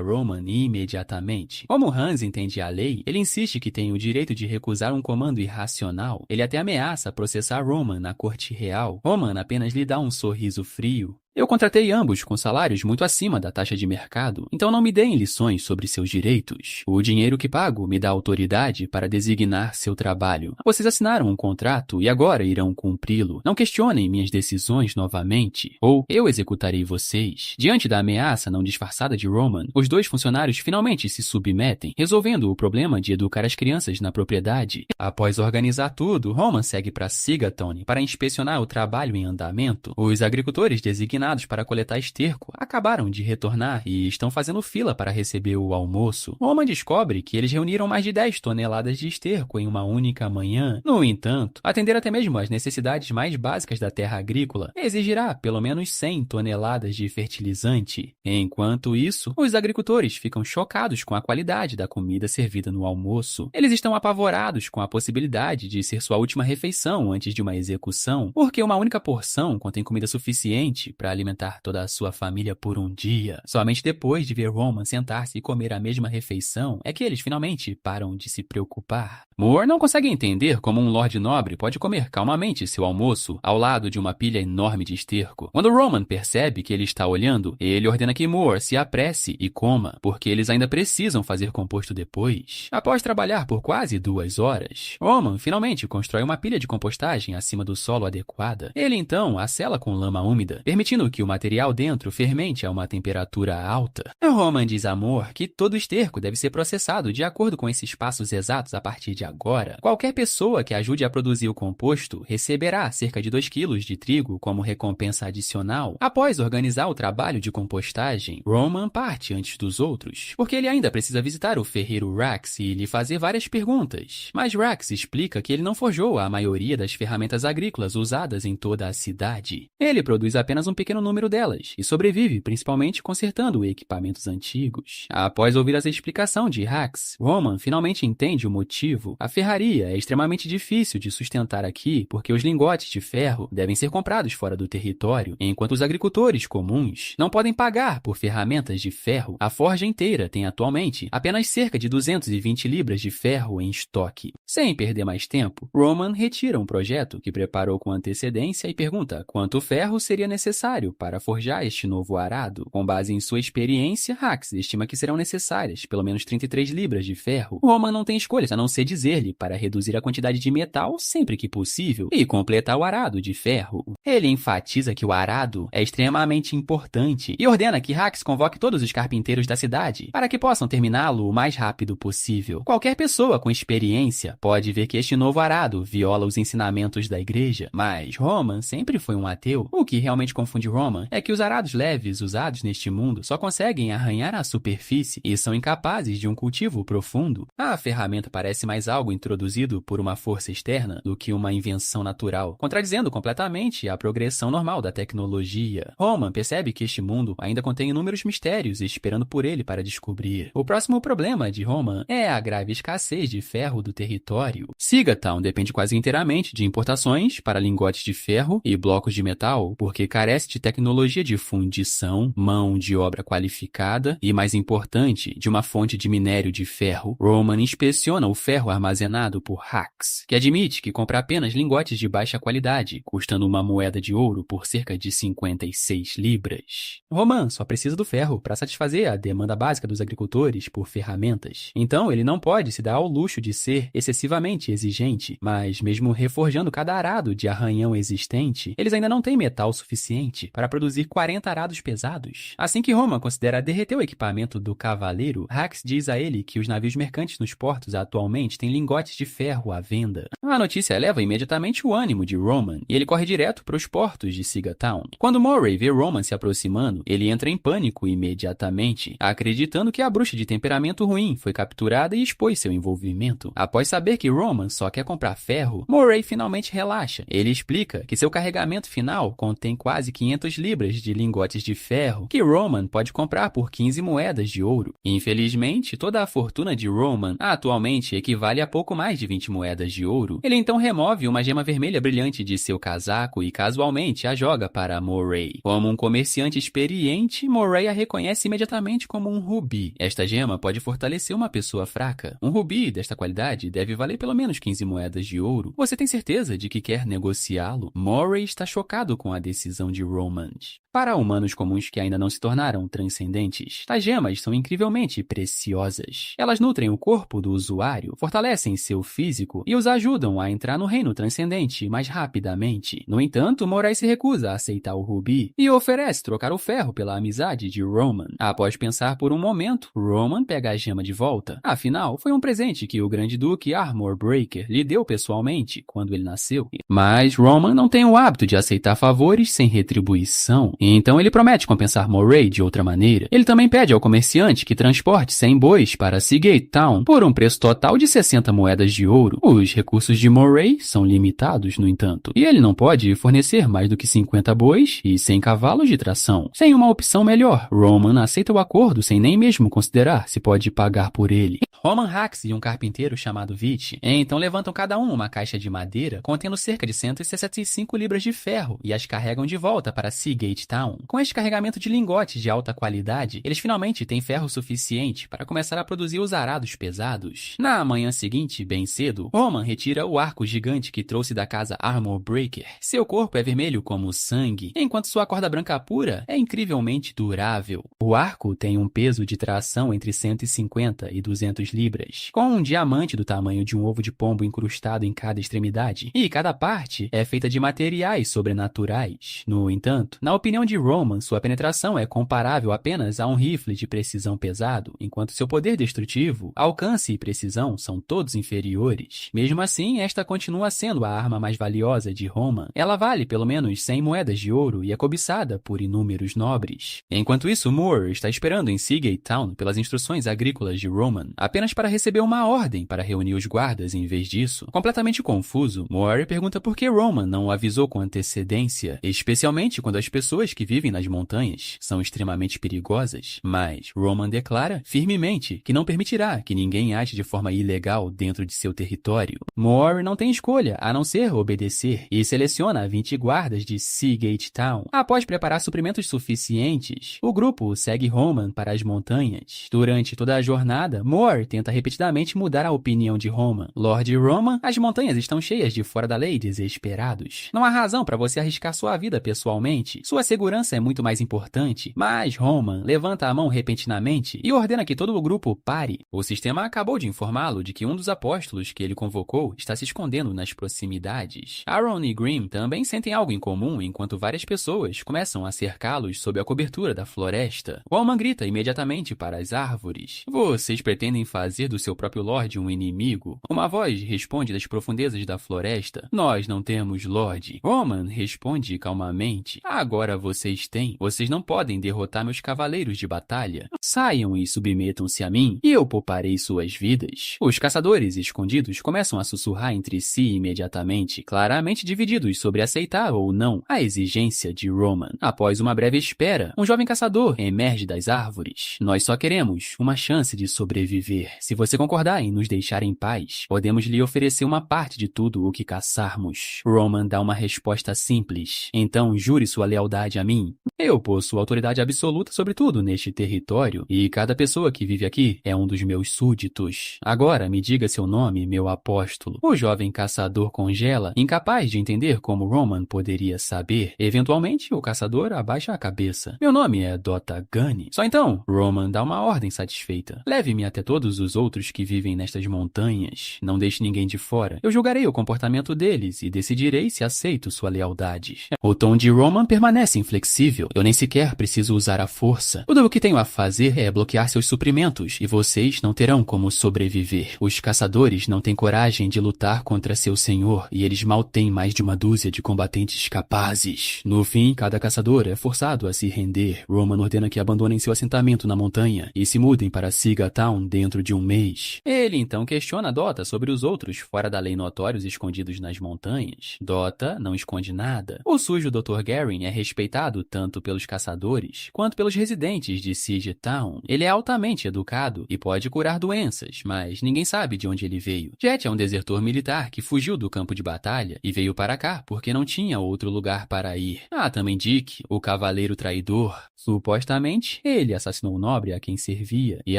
Roman imediatamente. Como Hans entende a lei, ele insiste que tem o direito de recusar um comando irracional. Ele até ameaça processar Roman na corte real. Roman apenas lhe dá um sorriso frio. Eu contratei ambos com salários muito acima da taxa de mercado, então não me deem lições sobre seus direitos. O dinheiro que pago me dá autoridade para designar seu trabalho. Vocês assinaram um contrato e agora irão cumpri-lo. Não questionem minhas decisões novamente, ou eu executarei vocês. Diante da ameaça não disfarçada de Roman, os 2 funcionários finalmente se submetem, resolvendo o problema de educar as crianças na propriedade. Após organizar tudo, Roman segue para Sigatown para inspecionar o trabalho em andamento. Os agricultores designados para coletar esterco acabaram de retornar e estão fazendo fila para receber o almoço. Roman descobre que eles reuniram mais de 10 toneladas de esterco em uma única manhã. No entanto, atender até mesmo às necessidades mais básicas da terra agrícola exigirá pelo menos 100 toneladas de fertilizante. Enquanto isso, os agricultores ficam chocados com a qualidade da comida servida no almoço. Eles estão apavorados com a possibilidade de ser sua última refeição antes de uma execução, porque uma única porção contém comida suficiente para alimentar toda a sua família por um dia. Somente depois de ver Roman sentar-se e comer a mesma refeição é que eles finalmente param de se preocupar. Moore não consegue entender como um lorde nobre pode comer calmamente seu almoço ao lado de uma pilha enorme de esterco. Quando Roman percebe que ele está olhando, ele ordena que Moore se apresse e coma, porque eles ainda precisam fazer composto depois. Após trabalhar por quase 2 horas, Roman finalmente constrói uma pilha de compostagem acima do solo adequada. Ele então a sela com lama úmida, permitindo que o material dentro fermente a uma temperatura alta. Roman diz a Moore que todo esterco deve ser processado de acordo com esses passos exatos a partir de agora. Qualquer pessoa que ajude a produzir o composto receberá cerca de 2 quilos de trigo como recompensa adicional. Após organizar o trabalho de compostagem, Roman parte antes dos outros, porque ele ainda precisa visitar o ferreiro Rax e lhe fazer várias perguntas. Mas Rax explica que ele não forjou a maioria das ferramentas agrícolas usadas em toda a cidade. Ele produz apenas um pequeno número delas e sobrevive principalmente consertando equipamentos antigos. Após ouvir essa explicação de Rax, Roman finalmente entende o motivo. A ferraria é extremamente difícil de sustentar aqui porque os lingotes de ferro devem ser comprados fora do território, enquanto os agricultores comuns não podem pagar por ferramentas de ferro. A forja inteira tem atualmente apenas cerca de 220 libras de ferro em estoque. Sem perder mais tempo, Roman retira um projeto que preparou com antecedência e pergunta quanto ferro seria necessário para forjar este novo arado. Com base em sua experiência, Rax estima que serão necessárias pelo menos 33 libras de ferro. Roman não tem escolhas a não ser dizer-lhe para reduzir a quantidade de metal sempre que possível e completar o arado de ferro. Ele enfatiza que o arado é extremamente importante e ordena que Rax convoque todos os carpinteiros da cidade para que possam terminá-lo o mais rápido possível. Qualquer pessoa com experiência pode ver que este novo arado viola os ensinamentos da igreja, mas Roman sempre foi um ateu, o que realmente confunde Roman é que os arados leves usados neste mundo só conseguem arranhar a superfície e são incapazes de um cultivo profundo. A ferramenta parece mais algo introduzido por uma força externa do que uma invenção natural, contradizendo completamente a progressão normal da tecnologia. Roman percebe que este mundo ainda contém inúmeros mistérios esperando por ele para descobrir. O próximo problema de Roman é a grave escassez de ferro do território. Sigatown depende quase inteiramente de importações para lingotes de ferro e blocos de metal, porque carece de tecnologia de fundição, mão de obra qualificada e, mais importante, de uma fonte de minério de ferro. Roman inspeciona o ferro armazenado por Hax, que admite que compra apenas lingotes de baixa qualidade, custando uma moeda de ouro por cerca de 56 libras. Roman só precisa do ferro para satisfazer a demanda básica dos agricultores por ferramentas. Então, ele não pode se dar ao luxo de ser excessivamente exigente, mas mesmo reforjando cada arado de arranhão existente, eles ainda não têm metal suficiente para produzir 40 arados pesados. Assim que Roman considera derreter o equipamento do cavaleiro, Hax diz a ele que os navios mercantes nos portos atualmente têm lingotes de ferro à venda. A notícia eleva imediatamente o ânimo de Roman e ele corre direto para os portos de Sigatown. Quando Moray vê Roman se aproximando, ele entra em pânico imediatamente, acreditando que a bruxa de temperamento ruim foi capturada e expôs seu envolvimento. Após saber que Roman só quer comprar ferro, Moray finalmente relaxa. Ele explica que seu carregamento final contém quase 500 libras de lingotes de ferro que Roman pode comprar por 15 moedas de ouro. Infelizmente, toda a fortuna de Roman atualmente equivale a pouco mais de 20 moedas de ouro. Ele então remove uma gema vermelha brilhante de seu casaco e casualmente a joga para Moray. Como um comerciante experiente, Moray a reconhece imediatamente como um rubi. Esta gema pode fortalecer uma pessoa fraca. Um rubi desta qualidade deve valer pelo menos 15 moedas de ouro. Você tem certeza de que quer negociá-lo? Moray está chocado com a decisão de Roman. Para humanos comuns que ainda não se tornaram transcendentes, tais gemas são incrivelmente preciosas. Elas nutrem o corpo do usuário, fortalecem seu físico e os ajudam a entrar no reino transcendente mais rapidamente. No entanto, Moray se recusa a aceitar o rubi e oferece trocar o ferro pela amizade de Roman. Após pensar por um momento, Roman pega a gema de volta. Afinal, foi um presente que o Grande Duque Armorbreaker lhe deu pessoalmente quando ele nasceu. Mas Roman não tem o hábito de aceitar favores sem retribuição. Então ele promete compensar Moray de outra maneira. Ele também pede ao comerciante que transporte 100 bois para Sigatown por um preço total de 60 moedas de ouro. Os recursos de Moray são limitados, no entanto, e ele não pode fornecer mais do que 50 bois e 100 cavalos de tração. Sem uma opção melhor, Roman aceita o acordo sem nem mesmo considerar se pode pagar por ele. Roman, Hax e um carpinteiro chamado Vit então levantam cada um uma caixa de madeira contendo cerca de 165 libras de ferro e as carregam de volta para Sigatown. Com este carregamento de lingotes de alta qualidade, eles finalmente têm ferro suficiente para começar a produzir os arados pesados. Na manhã seguinte, bem cedo, Roman retira o arco gigante que trouxe da casa Armorbreaker. Seu corpo é vermelho como sangue, enquanto sua corda branca pura é incrivelmente durável. O arco tem um peso de tração entre 150 e 200 libras, com um diamante do tamanho de um ovo de pombo incrustado em cada extremidade, e cada parte é feita de materiais sobrenaturais. No entanto, na opinião de Roman, sua penetração é comparável apenas a um rifle de precisão pesado, enquanto seu poder destrutivo, alcance e precisão são todos inferiores. Mesmo assim, esta continua sendo a arma mais valiosa de Roman. Ela vale pelo menos 100 moedas de ouro e é cobiçada por inúmeros nobres. Enquanto isso, Moore está esperando em Sigatown pelas instruções agrícolas de Roman, apenas para receber uma ordem para reunir os guardas em vez disso. Completamente confuso, Moore pergunta por que Roman não o avisou com antecedência, especialmente quando as pessoas que vivem nas montanhas são extremamente perigosas, mas Roman declara firmemente que não permitirá que ninguém age de forma ilegal dentro de seu território. Moore não tem escolha a não ser obedecer e seleciona 20 guardas de Sigatown. Após preparar suprimentos suficientes, o grupo segue Roman para as montanhas. Durante toda a jornada, Moore tenta repetidamente mudar a opinião de Roman. Lord Roman, as montanhas estão cheias de fora da lei desesperados. Não há razão para você arriscar sua vida pessoalmente. Sua segurança é muito mais importante, mas Roman levanta a mão repentinamente e ordena que todo o grupo pare. O sistema acabou de informá-lo de que um dos apóstolos que ele convocou está se escondendo nas proximidades. Aaron e Grimm também sentem algo em comum enquanto várias pessoas começam a cercá-los sob a cobertura da floresta. Roman grita imediatamente para as árvores: "Vocês pretendem fazer do seu próprio Lorde um inimigo?" Uma voz responde das profundezas da floresta: "Nós não temos Lorde." Roman responde calmamente: "Agora vocês têm, vocês não podem derrotar meus cavaleiros de batalha. Saiam e submetam-se a mim, e eu pouparei suas vidas. Os caçadores escondidos começam a sussurrar entre si imediatamente, claramente divididos sobre aceitar ou não a exigência de Roman. Após uma breve espera, um jovem caçador emerge das árvores. Nós só queremos uma chance de sobreviver. Se você concordar em nos deixar em paz, podemos lhe oferecer uma parte de tudo o que caçarmos. Roman dá uma resposta simples. Então jure sua lealdade a mim. Eu possuo autoridade absoluta sobre tudo neste território, e cada pessoa que vive aqui é um dos meus súditos. Agora me diga seu nome, meu apóstolo. O jovem caçador congela, incapaz de entender como Roman poderia saber. Eventualmente, o caçador abaixa a cabeça. Meu nome é Dota Gunny. Só então, Roman dá uma ordem satisfeita. Leve-me até todos os outros que vivem nestas montanhas. Não deixe ninguém de fora. Eu julgarei o comportamento deles e decidirei se aceito sua lealdade. O tom de Roman permanece inflexível. Eu nem sequer preciso usar a força. Tudo o que tenho a fazer é bloquear seus suprimentos, e vocês não terão como sobreviver. Os caçadores não têm coragem de lutar contra seu senhor, e eles mal têm mais de uma dúzia de combatentes capazes. No fim, cada caçador é forçado a se render. Roman ordena que abandonem seu assentamento na montanha e se mudem para Siga Town dentro de um mês. Ele então questiona Dota sobre os outros fora da lei notórios escondidos nas montanhas. Dota não esconde nada. O sujo Dr. Garen é respeitado tanto pelos caçadores quanto pelos residentes de Siege Town. Ele é altamente educado e pode curar doenças, mas ninguém sabe de onde ele veio. Jet é um desertor militar que fugiu do campo de batalha e veio para cá porque não tinha outro lugar para ir. Há também Dick, o cavaleiro traidor. Supostamente, ele assassinou o nobre a quem servia e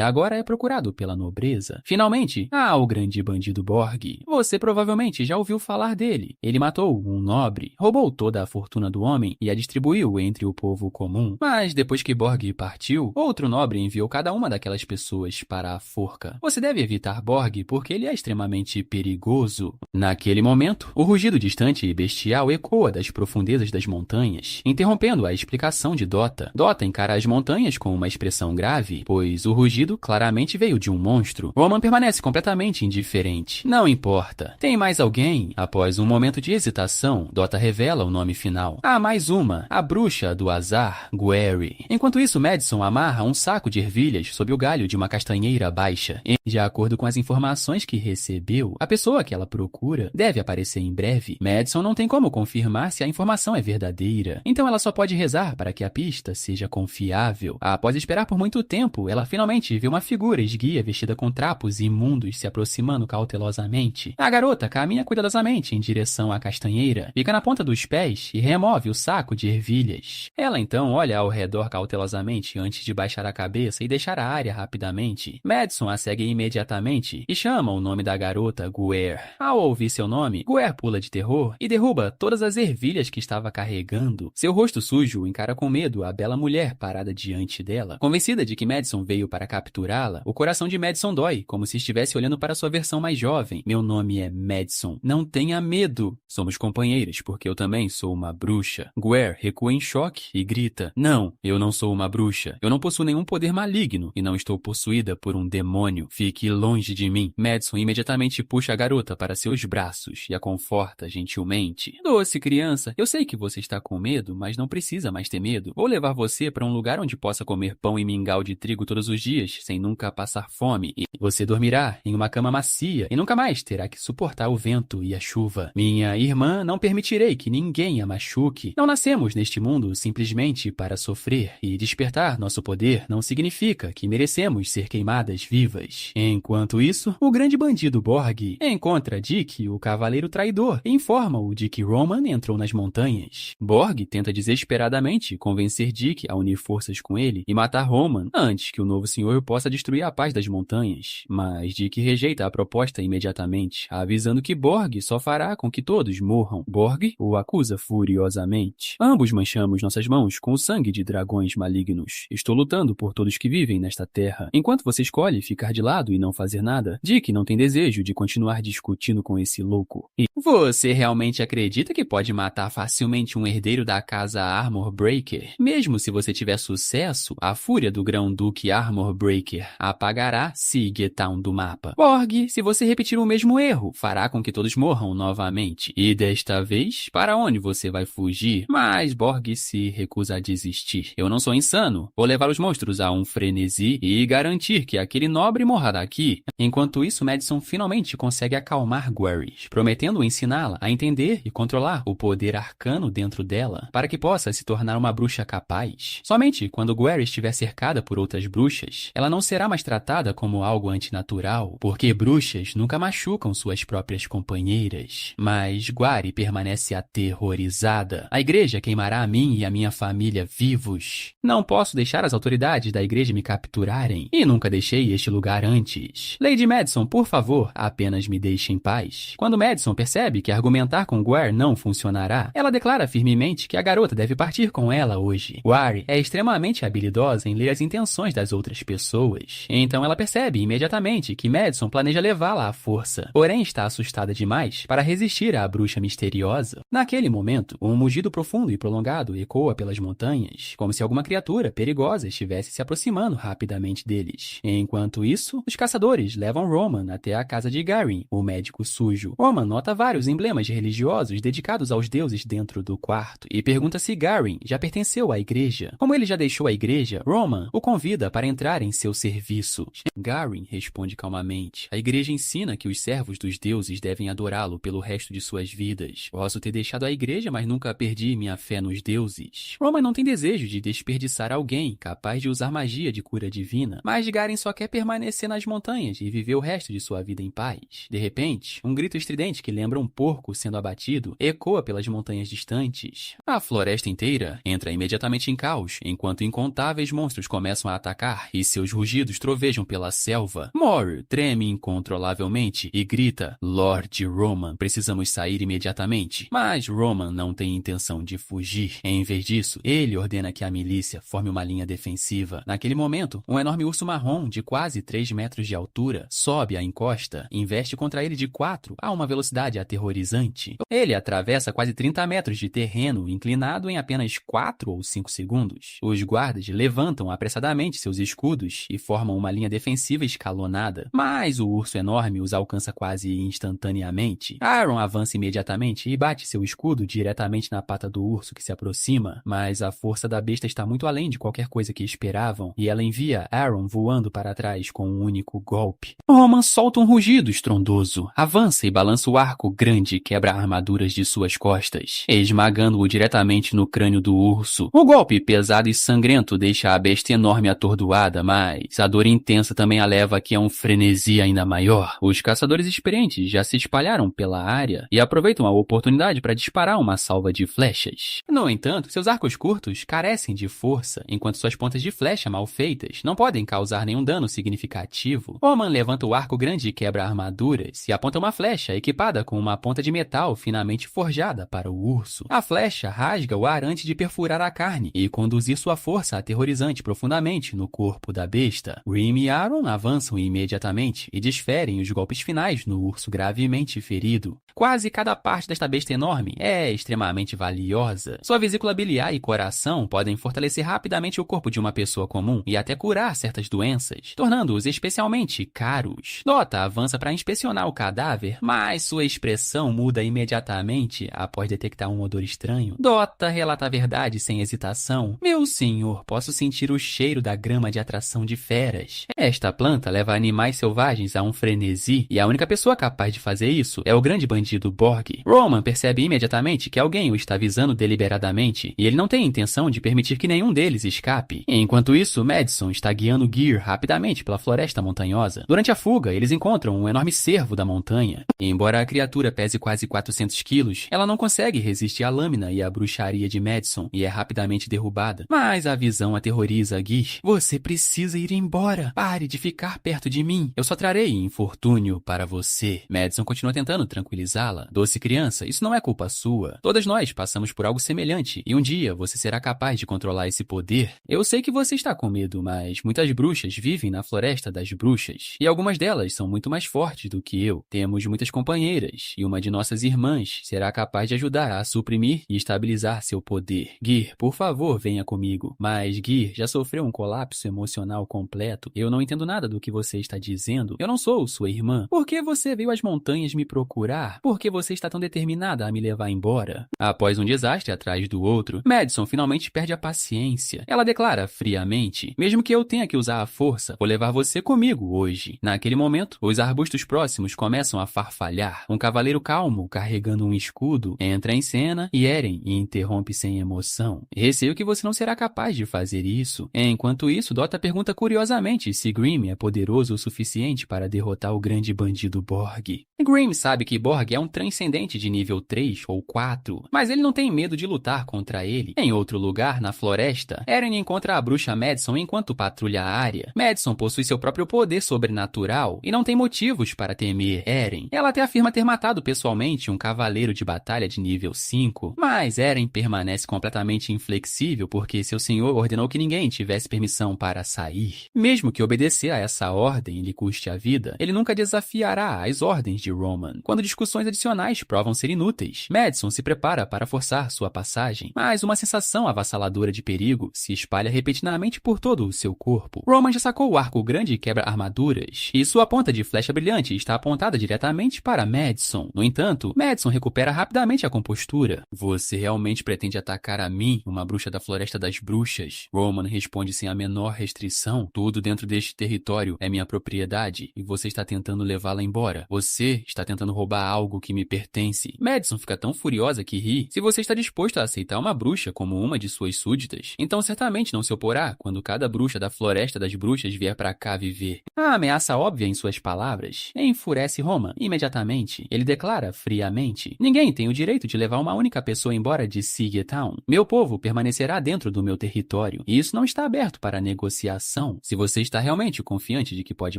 agora é procurado pela nobreza. Finalmente, há o grande bandido Borg. Você provavelmente já ouviu falar dele. Ele matou um nobre, roubou toda a fortuna do homem e a distribuiu entre o povo comum. Mas depois que Borg partiu, outro nobre enviou cada uma daquelas pessoas para a forca. Você deve evitar Borg porque ele é extremamente perigoso. Naquele momento, o rugido distante e bestial ecoa das profundezas das montanhas, interrompendo a explicação de Dota. Dota encara as montanhas com uma expressão grave, pois o rugido claramente veio de um monstro. Roman permanece completamente indiferente. Não importa. Tem mais alguém? Após um momento de hesitação, Dota revela o nome final. Há mais uma, a bruxa do azar, Gueri. Enquanto isso, Madison amarra um saco de ervilhas sob o galho de uma castanheira baixa. E, de acordo com as informações que recebeu, a pessoa que ela procura deve aparecer em breve. Madison não tem como confirmar se a informação é verdadeira, então ela só pode rezar para que a pista seja confiável. Após esperar por muito tempo, ela finalmente vê uma figura esguia vestida com trapos imundos se aproximando cautelosamente. A garota caminha cuidadosamente em direção à castanheira, fica na ponta dos pés e remove o saco de ervilhas. Ela então olha ao redor cautelosamente antes de baixar a cabeça e deixar a área rapidamente. Madison a segue imediatamente e chama o nome da garota Guer. Ao ouvir seu nome, Guer pula de terror e derruba todas as ervilhas que estava carregando. Seu rosto sujo encara com medo a bela mulher parada diante dela. Convencida de que Madison veio para capturá-la, o coração de Madison dói, como se estivesse olhando para sua versão mais jovem. Meu nome é Madison. Não tenha medo. Somos companheiras, porque eu também sou uma bruxa. Guer recua em choque e grita: Não, eu não sou uma bruxa. Eu não possuo nenhum poder maligno e não estou possuída por um demônio. Fique longe de mim. Madison imediatamente puxa a garota para seus braços e a conforta gentilmente. Doce criança, eu sei que você está com medo, mas não precisa mais ter medo. Vou levar você para um lugar onde possa comer pão e mingau de trigo todos os dias, sem nunca passar fome. E você dormirá em uma cama macia e nunca mais terá que suportar o vento e a chuva. Minha irmã, não permitirei que ninguém a machuque. Não nascemos neste mundo simplesmente para sofrer, e despertar nosso poder não significa que merecemos ser queimadas vivas. Enquanto isso, o grande bandido Borg encontra Dick, o cavaleiro traidor, e informa-o de que Roman entrou nas montanhas. Borg tenta desesperadamente convencer Dick a unir forças com ele e matar Roman antes que o novo senhor possa destruir a paz das montanhas. Mas Dick rejeita a proposta imediatamente, avisando que Borg só fará com que todos morram. Borg o acusa furiosamente. Ambos manchamos nossas mãos com o sangue de dragões malignos. Estou lutando por todos que vivem nesta terra. Enquanto você escolhe ficar de lado e não fazer nada, Dick não tem desejo de continuar discutindo com esse louco. E você realmente acredita que pode matar facilmente um herdeiro da casa Armor Breaker? Mesmo se você tiver sucesso, a fúria do Grão-Duque Armor Breaker apagará Siege Town do mapa. Borg, se você repetir o mesmo erro, fará com que todos morram novamente. E desta vez, para onde você vai fugir? Mas Borg Borg se recusa a desistir. Eu não sou insano. Vou levar os monstros a um frenesi e garantir que aquele nobre morra daqui. Enquanto isso, Madison finalmente consegue acalmar Guaris, prometendo ensiná-la a entender e controlar o poder arcano dentro dela, para que possa se tornar uma bruxa capaz. Somente quando Guaris estiver cercada por outras bruxas, ela não será mais tratada como algo antinatural, porque bruxas nunca machucam suas próprias companheiras. Mas Guari permanece aterrorizada. A igreja queimará a mim e a minha família vivos. Não posso deixar as autoridades da igreja me capturarem, e nunca deixei este lugar antes. Lady Madison, por favor, apenas me deixe em paz. Quando Madison percebe que argumentar com Guar não funcionará, ela declara firmemente que a garota deve partir com ela hoje. Guar é extremamente habilidosa em ler as intenções das outras pessoas, então ela percebe imediatamente que Madison planeja levá-la à força, porém está assustada demais para resistir à bruxa misteriosa. Naquele momento, um mugido profundo e prolongado ecoa pelas montanhas, como se alguma criatura perigosa estivesse se aproximando rapidamente deles. Enquanto isso, os caçadores levam Roman até a casa de Garin, o médico sujo. Roman nota vários emblemas religiosos dedicados aos deuses dentro do quarto e pergunta se Garin já pertenceu à igreja. Como ele já deixou a igreja, Roman o convida para entrar em seu serviço. Garin responde calmamente: a igreja ensina que os servos dos deuses devem adorá-lo pelo resto de suas vidas. Posso ter deixado a igreja, mas nunca perdi minha fé nos deuses. Roman não tem desejo de desperdiçar alguém capaz de usar magia de cura divina, mas Garin só quer permanecer nas montanhas e viver o resto de sua vida em paz. De repente, um grito estridente que lembra um porco sendo abatido ecoa pelas montanhas distantes. A floresta inteira entra imediatamente em caos, enquanto incontáveis monstros começam a atacar e seus rugidos trovejam pela selva. Mor treme incontrolavelmente e grita: Lord Roman, precisamos sair imediatamente. Mas Roman não tem intenção de fugir. Em vez disso, ele ordena que a milícia forme uma linha defensiva. Naquele momento, um enorme urso marrom de quase 3 metros de altura sobe a encosta e investe contra ele de 4 a uma velocidade aterrorizante. Ele atravessa quase 30 metros de terreno inclinado em apenas 4 ou 5 segundos. Os guardas levantam apressadamente seus escudos e formam uma linha defensiva escalonada, mas o urso enorme os alcança quase instantaneamente. Aaron avança imediatamente e bate seu escudo diretamente na pata do urso que se aproxima, mas a força da besta está muito além de qualquer coisa que esperavam, e ela envia Aaron voando para trás com um único golpe. Roman solta um rugido estrondoso, avança e balança o arco grande e quebra armaduras de suas costas, esmagando-o diretamente no crânio do urso. O golpe pesado e sangrento deixa a besta enorme atordoada, mas a dor intensa também a leva aqui a um frenesi ainda maior. Os caçadores experientes já se espalharam pela área e aproveitam a oportunidade para disparar uma salva de flechas. No entanto, seus arcos curtos carecem de força, enquanto suas pontas de flecha mal feitas não podem causar nenhum dano significativo. Roman levanta o arco grande e quebra armaduras e aponta uma flecha equipada com uma ponta de metal finamente forjada para o urso. A flecha rasga o ar antes de perfurar a carne e conduzir sua força aterrorizante profundamente no corpo da besta. Grim e Aaron avançam imediatamente e desferem os golpes finais no urso gravemente ferido. Quase cada parte desta besta enorme é extremamente valiosa. Sua vesícula biliar e coração podem fortalecer rapidamente o corpo de uma pessoa comum e até curar certas doenças, tornando-os especialmente caros. Dota avança para inspecionar o cadáver, mas sua expressão muda imediatamente após detectar um odor estranho. Dota relata a verdade sem hesitação. Meu senhor, posso sentir o cheiro da grama de atração de feras. Esta planta leva animais selvagens a um frenesi, e a única pessoa capaz de fazer isso é o grande bandido Borg. Roman percebe imediatamente que alguém o está visando deliberadamente, e ele não tem intenção de permitir que nenhum deles escape. Enquanto isso, Madison está guiando Gear rapidamente pela floresta montanhosa. Durante a fuga, eles encontram um enorme cervo da montanha. Embora a criatura pese quase 400 quilos, ela não consegue resistir à lâmina e à bruxaria de Madison e é rapidamente derrubada. Mas a visão aterroriza Gear. Você precisa ir embora. Pare de ficar perto de mim. Eu só trarei infortúnio para você. Madison continua tentando tranquilizá-la. Doce criança, isso não é culpa sua. Todas nós passamos por algo semelhante e um dia você será capaz de controlar esse poder. Eu sei que você está com medo, mas muitas bruxas vivem na floresta das bruxas e algumas delas são muito mais fortes do que eu. Temos muitas companheiras e uma de nossas irmãs será capaz de ajudar a suprimir e estabilizar seu poder. Gear, por favor, venha comigo. Mas Gear já sofreu um colapso emocional completo. Eu não entendo nada do que você está dizendo. Eu não sou sua irmã. Por que você veio às montanhas me procurar? Por que você está tão determinada a me levar embora? Após um desastre atrás atrás do outro, Madison finalmente perde a paciência. Ela declara friamente: mesmo que eu tenha que usar a força, vou levar você comigo hoje. Naquele momento, os arbustos próximos começam a farfalhar. Um cavaleiro calmo, carregando um escudo, entra em cena e Eren interrompe sem emoção. Receio que você não será capaz de fazer isso. Enquanto isso, Dota pergunta curiosamente se Grimm é poderoso o suficiente para derrotar o grande bandido Borg. Grimm sabe que Borg é um transcendente de nível 3 ou 4, mas ele não tem medo de lutar contra ele. Em outro lugar, na floresta, Eren encontra a bruxa Madison enquanto patrulha a área. Madison possui seu próprio poder sobrenatural e não tem motivos para temer Eren. Ela até afirma ter matado pessoalmente um cavaleiro de batalha de nível 5, mas Eren permanece completamente inflexível porque seu senhor ordenou que ninguém tivesse permissão para sair. Mesmo que obedecer a essa ordem lhe custe a vida, ele nunca desafiará as ordens de Roman. Quando discussões adicionais provam ser inúteis, Madison se prepara para forçar sua passagem, mas uma sensação avassaladora de perigo se espalha repentinamente por todo o seu corpo. Roman já sacou o arco grande e quebra-armaduras, e sua ponta de flecha brilhante está apontada diretamente para Madison. No entanto, Madison recupera rapidamente a compostura. Você realmente pretende atacar a mim, uma bruxa da Floresta das Bruxas? Roman responde sem a menor restrição. Tudo dentro deste território é minha propriedade, e você está tentando levá-la embora. Você está tentando roubar algo que me pertence. Madison fica tão furiosa que ri. Se você está disposto a aceitar uma bruxa como uma de suas súditas, então certamente não se oporá quando cada bruxa da Floresta das Bruxas vier para cá viver. A ameaça óbvia em suas palavras enfurece Roman imediatamente. Ele declara friamente: ninguém tem o direito de levar uma única pessoa embora de Siggy Town. Meu povo permanecerá dentro do meu território, e isso não está aberto para negociação. Se você está realmente confiante de que pode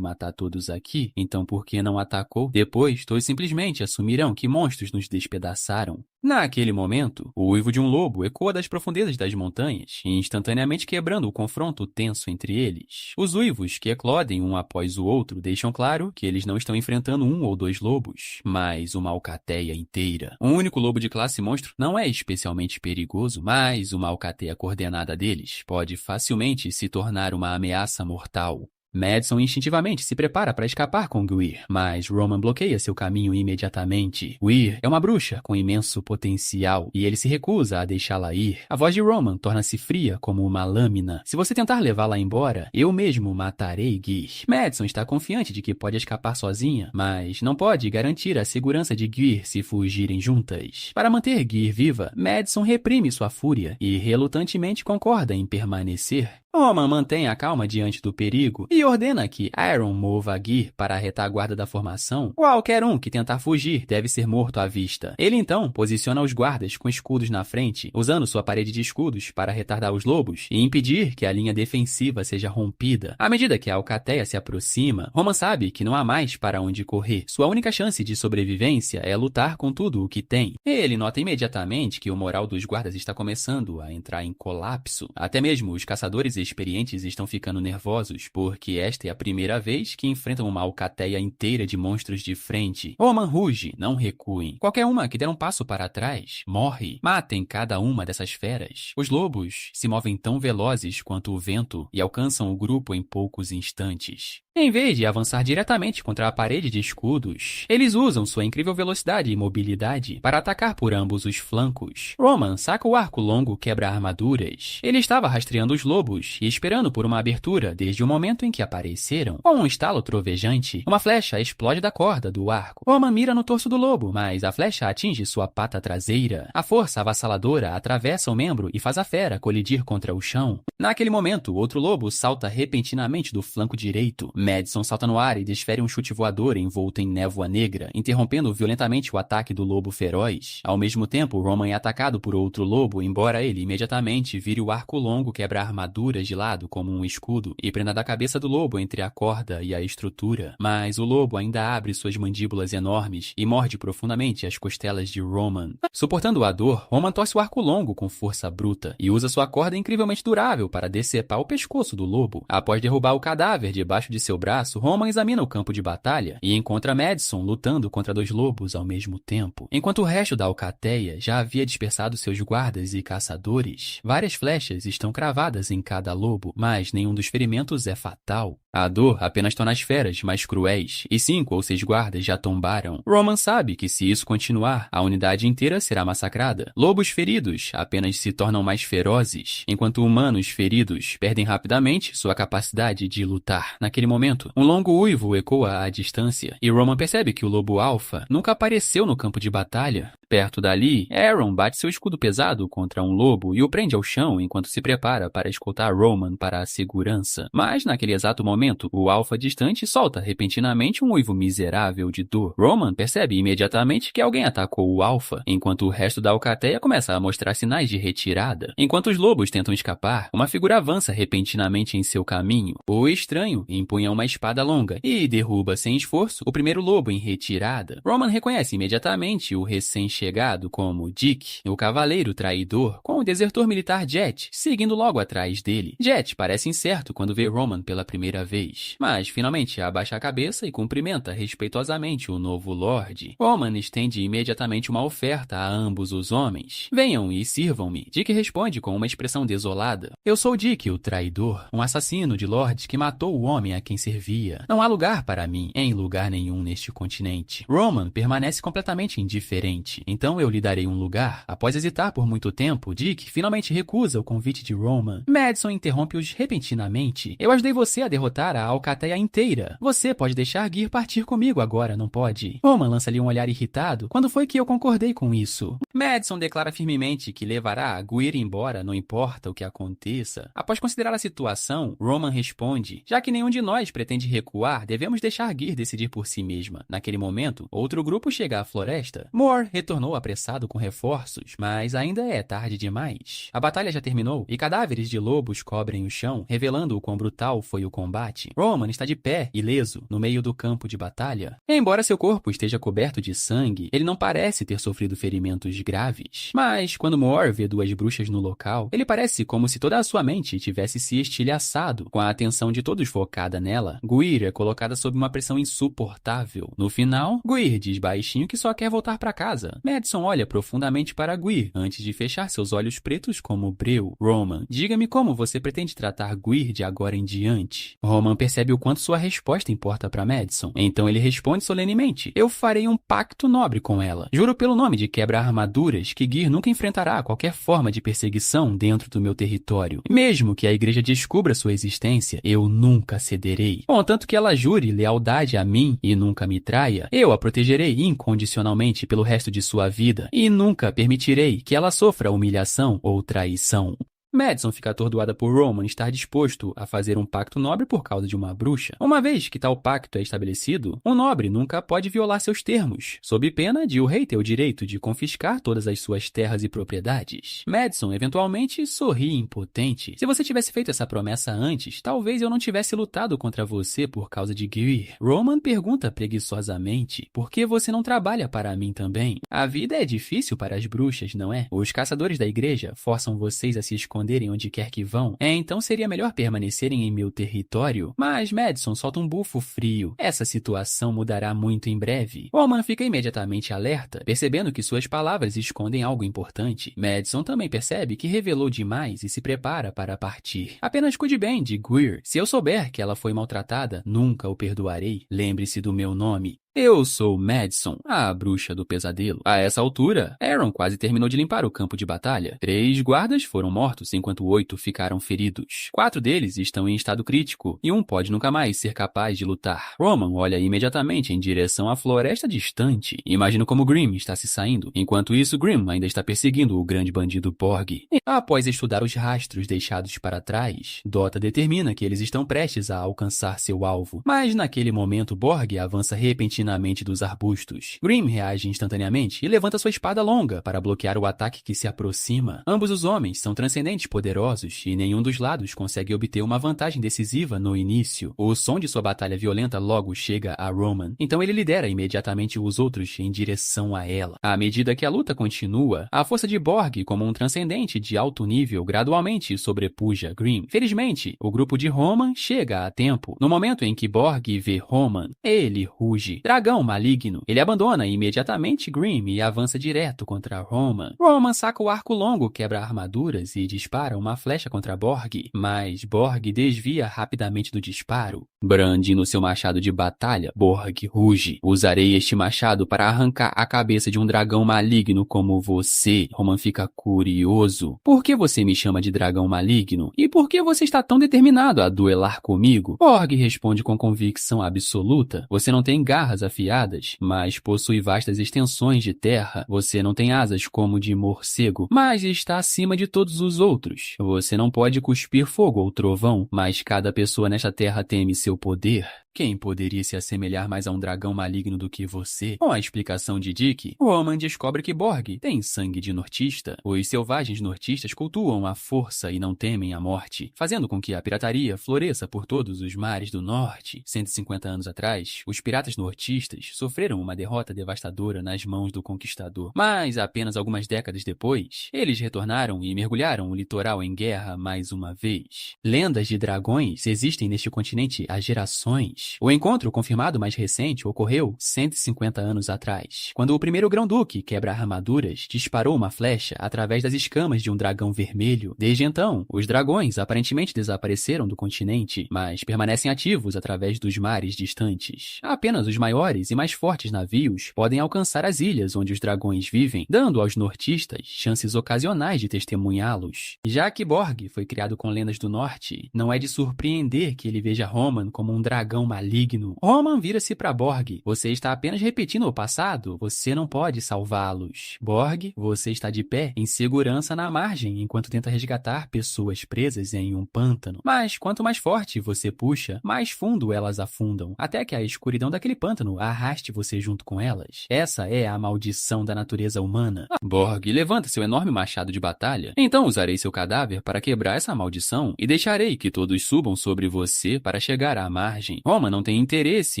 matar todos aqui, então por que não atacou? Depois, todos simplesmente assumirão que monstros nos despedaçaram. Naquele momento, o uivo de um lobo ecoa das profundezas das montanhas, instantaneamente quebrando o confronto tenso entre eles. Os uivos, que eclodem um após o outro, deixam claro que eles não estão enfrentando um ou dois lobos, mas uma alcateia inteira. Um único lobo de classe monstro não é especialmente perigoso, mas uma alcateia coordenada deles pode facilmente se tornar uma ameaça mortal. Madison instintivamente se prepara para escapar com Gwir, mas Roman bloqueia seu caminho imediatamente. Gwir é uma bruxa com imenso potencial e ele se recusa a deixá-la ir. A voz de Roman torna-se fria como uma lâmina. Se você tentar levá-la embora, eu mesmo matarei Gwir. Madison está confiante de que pode escapar sozinha, mas não pode garantir a segurança de Gwir se fugirem juntas. Para manter Gwir viva, Madison reprime sua fúria e relutantemente concorda em permanecer. Roman mantém a calma diante do perigo e ordena que Iron mova Gwir para a retaguarda da formação. Qualquer um que tentar fugir deve ser morto à vista. Ele então posiciona os guardas com escudos na frente, usando sua parede de escudos para retardar os lobos e impedir que a linha defensiva seja rompida. À medida que a alcateia se aproxima, Roman sabe que não há mais para onde correr. Sua única chance de sobrevivência é lutar com tudo o que tem. Ele nota imediatamente que o moral dos guardas está começando a entrar em colapso. Até mesmo os caçadores experientes estão ficando nervosos, porque esta é a primeira vez que enfrentam uma alcateia inteira de monstros de frente. Roman ruge, não recuem. Qualquer uma que der um passo para trás, morre. Matem cada uma dessas feras. Os lobos se movem tão velozes quanto o vento e alcançam o grupo em poucos instantes. Em vez de avançar diretamente contra a parede de escudos, eles usam sua incrível velocidade e mobilidade para atacar por ambos os flancos. Roman saca o arco longo quebra-armaduras. Ele estava rastreando os lobos e esperando por uma abertura desde o momento em que apareceram. Com um estalo trovejante, uma flecha explode da corda do arco. Roman mira no torso do lobo, mas a flecha atinge sua pata traseira. A força avassaladora atravessa o membro e faz a fera colidir contra o chão. Naquele momento, outro lobo salta repentinamente do flanco direito. Madison salta no ar e desfere um chute voador envolto em névoa negra, interrompendo violentamente o ataque do lobo feroz. Ao mesmo tempo, Roman é atacado por outro lobo, embora ele imediatamente vire o arco longo quebra-armaduras de lado como um escudo e prenda da cabeça do lobo entre a corda e a estrutura. Mas o lobo ainda abre suas mandíbulas enormes e morde profundamente as costelas de Roman. Suportando a dor, Roman torce o arco longo com força bruta e usa sua corda incrivelmente durável para decepar o pescoço do lobo. Após derrubar o cadáver debaixo de seu seu braço, Roman examina o campo de batalha e encontra Madison lutando contra 2 lobos ao mesmo tempo. Enquanto o resto da alcateia já havia dispersado seus guardas e caçadores, várias flechas estão cravadas em cada lobo, mas nenhum dos ferimentos é fatal. A dor apenas torna as feras mais cruéis, e 5 ou 6 guardas já tombaram. Roman sabe que se isso continuar, a unidade inteira será massacrada. Lobos feridos apenas se tornam mais ferozes, enquanto humanos feridos perdem rapidamente sua capacidade de lutar. Naquele momento, um longo uivo ecoa à distância, e Roman percebe que o lobo alfa nunca apareceu no campo de batalha. Perto dali, Aaron bate seu escudo pesado contra um lobo e o prende ao chão enquanto se prepara para escoltar Roman para a segurança. Mas, naquele exato momento, o alfa distante solta repentinamente um uivo miserável de dor. Roman percebe imediatamente que alguém atacou o alfa, enquanto o resto da alcateia começa a mostrar sinais de retirada. Enquanto os lobos tentam escapar, uma figura avança repentinamente em seu caminho. O estranho empunha uma espada longa e derruba sem esforço o primeiro lobo em retirada. Roman reconhece imediatamente o recém-chegado como Dick, o cavaleiro traidor, com o desertor militar Jet seguindo logo atrás dele. Jet parece incerto quando vê Roman pela primeira vez, mas finalmente abaixa a cabeça e cumprimenta respeitosamente o novo Lorde. Roman estende imediatamente uma oferta a ambos os homens. Venham e sirvam-me. Dick responde com uma expressão desolada. Eu sou Dick, o traidor, um assassino de lords que matou o homem a quem servia. Não há lugar para mim em lugar nenhum neste continente. Roman permanece completamente indiferente. Então eu lhe darei um lugar. Após hesitar por muito tempo, Dick finalmente recusa o convite de Roman. Madison interrompe-os repentinamente. Eu ajudei você a derrotar a alcateia inteira. Você pode deixar Gear partir comigo agora, não pode? Roman lança-lhe um olhar irritado. Quando foi que eu concordei com isso? Madison declara firmemente que levará Gear embora, não importa o que aconteça. Após considerar a situação, Roman responde: já que nenhum de nós pretende recuar, devemos deixar Gear decidir por si mesma. Naquele momento, outro grupo chega à floresta. Moore retornou apressado com reforços, mas ainda é tarde demais. A batalha já terminou e cadáveres de lobos cobrem o chão, revelando o quão brutal foi o combate. Roman está de pé, ileso, no meio do campo de batalha. Embora seu corpo esteja coberto de sangue, ele não parece ter sofrido ferimentos graves. Mas, quando Moore vê 2 bruxas no local, ele parece como se toda a sua mente tivesse se estilhaçado. Com a atenção de todos focada nela, Gear é colocada sob uma pressão insuportável. No final, Gear diz baixinho que só quer voltar para casa. Madison olha profundamente para Gear antes de fechar seus olhos pretos como breu. Roman, diga-me como você pretende tratar Gear de agora em diante. Roman percebe o quanto sua resposta importa para Madison. Então ele responde solenemente: eu farei um pacto nobre com ela. Juro pelo nome de quebra-armaduras que Gear nunca enfrentará qualquer forma de perseguição dentro do meu território. Mesmo que a igreja descubra sua existência, eu nunca cederei. Contanto que ela jure lealdade a mim e nunca me traia, eu a protegerei incondicionalmente pelo resto de sua vida e nunca permitirei que ela sofra humilhação ou traição. Madison fica atordoada por Roman estar disposto a fazer um pacto nobre por causa de uma bruxa. Uma vez que tal pacto é estabelecido, um nobre nunca pode violar seus termos, sob pena de o rei ter o direito de confiscar todas as suas terras e propriedades. Madison eventualmente sorri impotente. Se você tivesse feito essa promessa antes, talvez eu não tivesse lutado contra você por causa de Gear. Roman pergunta preguiçosamente: por que você não trabalha para mim também? A vida é difícil para as bruxas, não é? Os caçadores da igreja forçam vocês a se esconderem onde quer que vão, então seria melhor permanecerem em meu território. Mas Madison solta um bufo frio. Essa situação mudará muito em breve. Roman fica imediatamente alerta, percebendo que suas palavras escondem algo importante. Madison também percebe que revelou demais e se prepara para partir. Apenas cuide bem de Gear. Se eu souber que ela foi maltratada, nunca o perdoarei. Lembre-se do meu nome. Eu sou Madison, a bruxa do pesadelo. A essa altura, Aaron quase terminou de limpar o campo de batalha. 3 guardas foram mortos, enquanto 8 ficaram feridos. 4 deles estão em estado crítico, e um pode nunca mais ser capaz de lutar. Roman olha imediatamente em direção à floresta distante. Imagina como Grimm está se saindo. Enquanto isso, Grimm ainda está perseguindo o grande bandido Borg. Após estudar os rastros deixados para trás, Dota determina que eles estão prestes a alcançar seu alvo. Mas naquele momento, Borg avança repentinamente repentinamente dos arbustos. Grimm reage instantaneamente e levanta sua espada longa para bloquear o ataque que se aproxima. Ambos os homens são transcendentes poderosos e nenhum dos lados consegue obter uma vantagem decisiva no início. O som de sua batalha violenta logo chega a Roman, então ele lidera imediatamente os outros em direção a ela. À medida que a luta continua, a força de Borg, como um transcendente de alto nível, gradualmente sobrepuja Grimm. Felizmente, o grupo de Roman chega a tempo. No momento em que Borg vê Roman, ele ruge. Dragão maligno. Ele abandona imediatamente Grimm e avança direto contra Roman. Roman saca o arco longo, quebra armaduras e dispara uma flecha contra Borg, mas Borg desvia rapidamente do disparo. Brandindo seu machado de batalha, Borg ruge. Usarei este machado para arrancar a cabeça de um dragão maligno como você. Roman fica curioso. Por que você me chama de dragão maligno? E por que você está tão determinado a duelar comigo? Borg responde com convicção absoluta. Você não tem garras afiadas, mas possui vastas extensões de terra. Você não tem asas como de morcego, mas está acima de todos os outros. Você não pode cuspir fogo ou trovão, mas cada pessoa nesta terra teme seu poder. Quem poderia se assemelhar mais a um dragão maligno do que você? Com a explicação de Dick, Roman descobre que Borg tem sangue de nortista. Os selvagens nortistas cultuam a força e não temem a morte, fazendo com que a pirataria floresça por todos os mares do norte. 150 anos atrás, os piratas nortistas sofreram uma derrota devastadora nas mãos do conquistador. Mas apenas algumas décadas depois, eles retornaram e mergulharam o litoral em guerra mais uma vez. Lendas de dragões existem neste continente há gerações. O encontro confirmado mais recente ocorreu 150 anos atrás, quando o primeiro Grão-Duque quebra-armaduras disparou uma flecha através das escamas de um dragão vermelho. Desde então, os dragões aparentemente desapareceram do continente, mas permanecem ativos através dos mares distantes. Apenas os maiores e mais fortes navios podem alcançar as ilhas onde os dragões vivem, dando aos nortistas chances ocasionais de testemunhá-los. Já que Borg foi criado com lendas do norte, não é de surpreender que ele veja Roman como um dragão maligno. Roman vira-se para Borg. Você está apenas repetindo o passado. Você não pode salvá-los. Borg, você está de pé, em segurança na margem, enquanto tenta resgatar pessoas presas em um pântano. Mas quanto mais forte você puxa, mais fundo elas afundam, até que a escuridão daquele pântano arraste você junto com elas. Essa é a maldição da natureza humana. Borg levanta seu enorme machado de batalha. Então usarei seu cadáver para quebrar essa maldição e deixarei que todos subam sobre você para chegar à margem. Roman não tem interesse